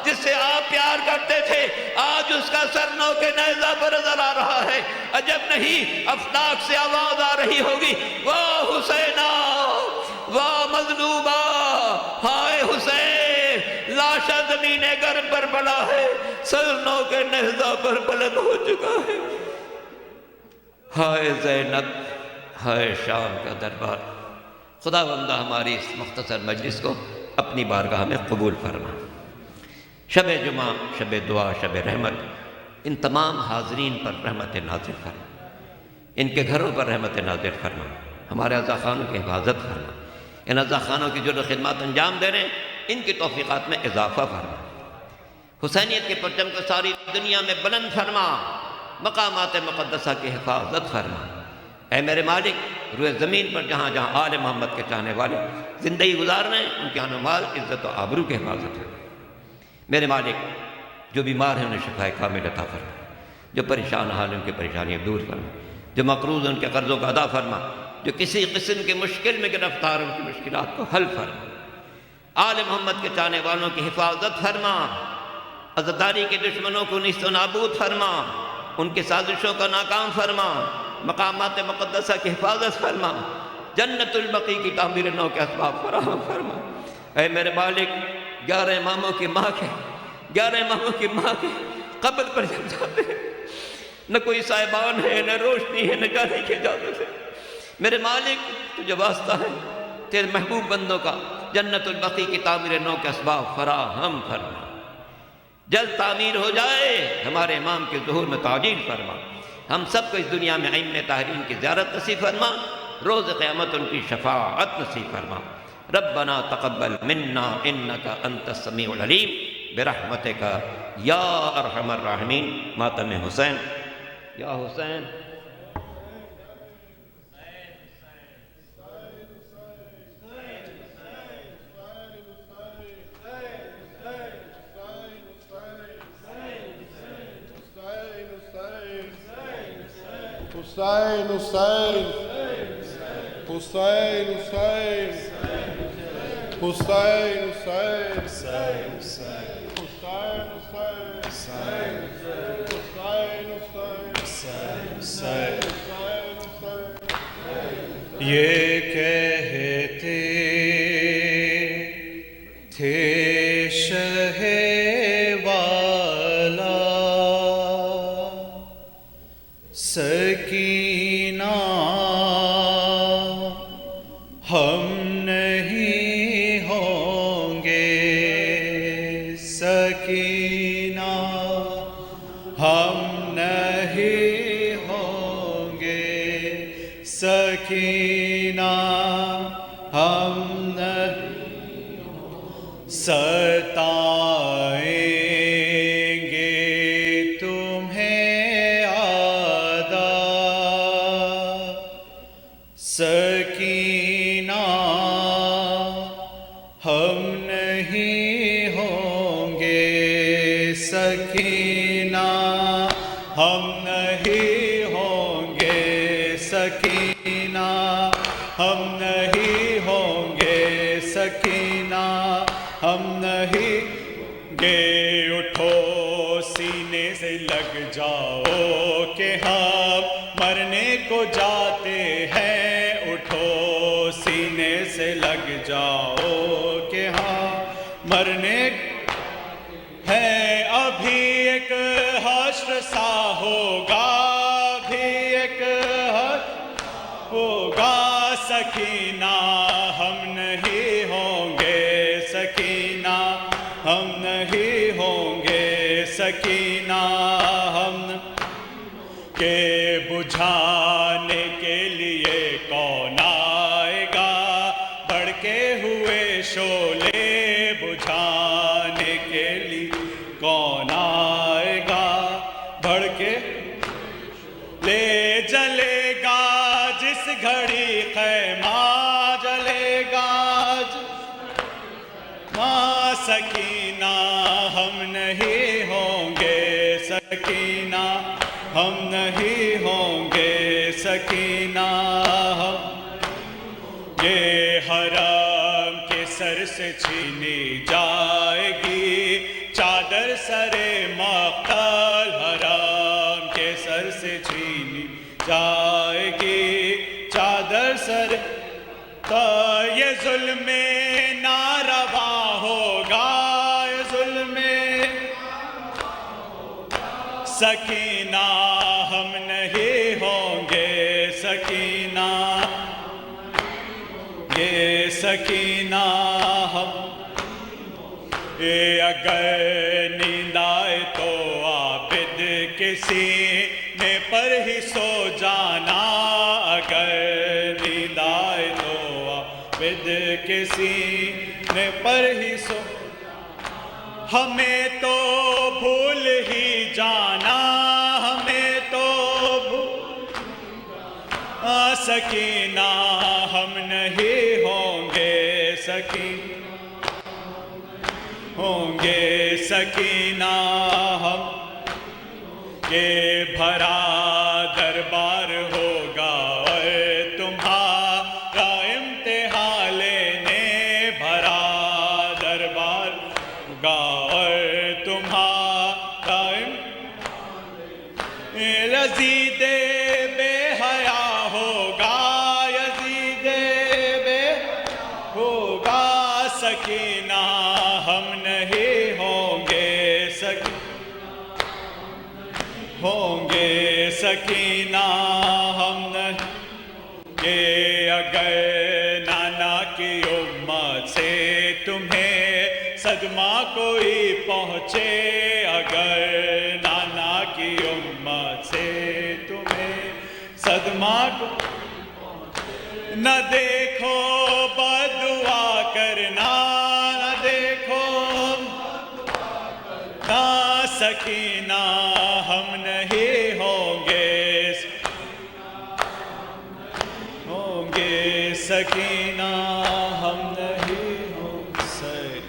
جس سے آپ پیار کرتے تھے، آج اس کا سر نو کے نیزہ پر نظر آ رہا ہے۔ عجب نہیں افلاک سے آواز آ رہی ہوگی واہ حسینہ واہ مظلومہ، ہائے حسین لاشا زمین گرم پر پڑا ہے، سر نو کے نیزہ پر بلند ہو چکا ہے۔ ہائے زینب، ہائے شام کا دربار۔ خدا بندہ ہماری اس مختصر مجلس کو اپنی بارگاہ میں قبول فرما۔ شب جمعہ، شب دعا، شب رحمت، ان تمام حاضرین پر رحمت نازل فرما، ان کے گھروں پر رحمت نازل فرما، ہمارے عزا خانوں کی حفاظت فرما، ان عزا خانوں کی جو خدمات انجام دے رہے ہیں ان کی توفیقات میں اضافہ فرما، حسینیت کے پرچم کو ساری دنیا میں بلند فرما، مقامات مقدسہ کی حفاظت فرما۔ اے میرے مالک روئے زمین پر جہاں جہاں آل محمد کے چاہنے والے زندگی گزار رہے ہیں، ان کے آن و مال، عزت و آبرو کی حفاظت ہے۔ میرے مالک جو بیمار ہیں انہیں شفا کامل عطا فرما، جو پریشان حال ہیں ان کی پریشانیاں دور فرما، جو مقروض ہیں ان کے قرضوں کو ادا فرما، جو کسی قسم کے مشکل میں گرفتار ہیں ان کی مشکلات کو حل فرما، آل محمد کے چاہنے والوں کی حفاظت فرما، عزاداری کے دشمنوں کو نیست و نابود فرما، ان کی سازشوں کا ناکام فرما، مقامات مقدسہ کی حفاظت فرما، جنت البقیع کی تعمیر نو کے اسباب فراہم فرما۔ اے میرے مالک 11 اماموں کی ماں کے قبر پر جب جاتے ہیں نہ کوئی صاحبان ہے، نہ روشنی ہے، نہ جانے کی اجازت ہے۔ میرے مالک تجھے واسطہ ہے تیرے محبوب بندوں کا جنت البقیع کی تعمیر نو کے اسباب فراہم فرما، جلد تعمیر ہو جائے، ہمارے امام کے ظہور میں تعجیل فرما، ہم سب کو اس دنیا میں ائمہ طاہرین کی زیارت نصیب فرما، روز قیامت ان کی شفاعت نصیب فرما۔ ربنا تقبل منا انک انت السمیع العلیم برحمتک یا ارحم الراحمین۔ ماتم حسین، یا حسین حسین حسین حسین حسین حسین حسین یہ کہتے تھے شہ والا سکینہ ہم نہیں ہوں گے، سکینہ ہم نہیں ہوں گے، سکینہ ہم نہیں ستائیں گے تمہیں آدھا، سکینہ ہم نہیں ہوں گے، سکینہ ہم نہیں ہوں گے، سکینہ ہم نہیں ہوں گے، سکینہ ہم نہیں گے۔ اٹھو سینے سے لگ جاؤ کہ ہم مرنے کو جاتے ہیں، اٹھو سینے سے لگ جاؤ کہ ہم مرنے ہے، ابھی ایک حشر سا ہوگا، ابھی ایک حشر ہوگا، سکینہ ہم نہیں ہوں گے، سکینہ ہم نہیں ہوں گے، سکینہ ہم کے بجھانے کے لیے کون آئے گا، بھڑکے ہوئے شعلے بجھانے کے لیے کون آئے گا، بھڑکے لے جلے گا جس گھڑی خیمہ جلے گا، ماں سکینہ ہم نہیں ہوں گے، سکینہ ہم نہیں ہوں گے، سکینہ ہم یہ حرم کے سر سے چھینی جائے گی چادر سر مقتل، حرم کے سر سے چھینی جائے گی چادر سر، تو یہ ظلم ناروا ہوگا، یہ ظلم سکینہ ہم نہیں ہوں گے، سکینہ یہ سکینہ ہم اگر نیند آئے تو عابد کے سینے پر ہی سو جانا، اگر نیند آئے تو عابد کے سینے پر ہی سو، ہمیں تو بھول ہی جانا، ہمیں تو سکینہ ہم نہیں ہوں گے ہوں گے سکینہ ہم یہ بھرا دربار ہوگا اور تمہارا امتحان لینے بھرا دربار ہوگا اور تمہارا یزید بے حیا ہوگا یزید بے ہوگا سکینہ ہم نہیں ہوں گے ہوں گے سکینہ ہم نہیں کہ اگر نانا کی امت سے تمہیں صدمہ کوئی پہنچے اگر نانا کی امت سے تمہیں صدمہ کو نہ دیکھو بددعا کرنا نہ دیکھو نہ سکینہ ہم نہیں ہوں گے سکینہ ہم نہیں ہوں گے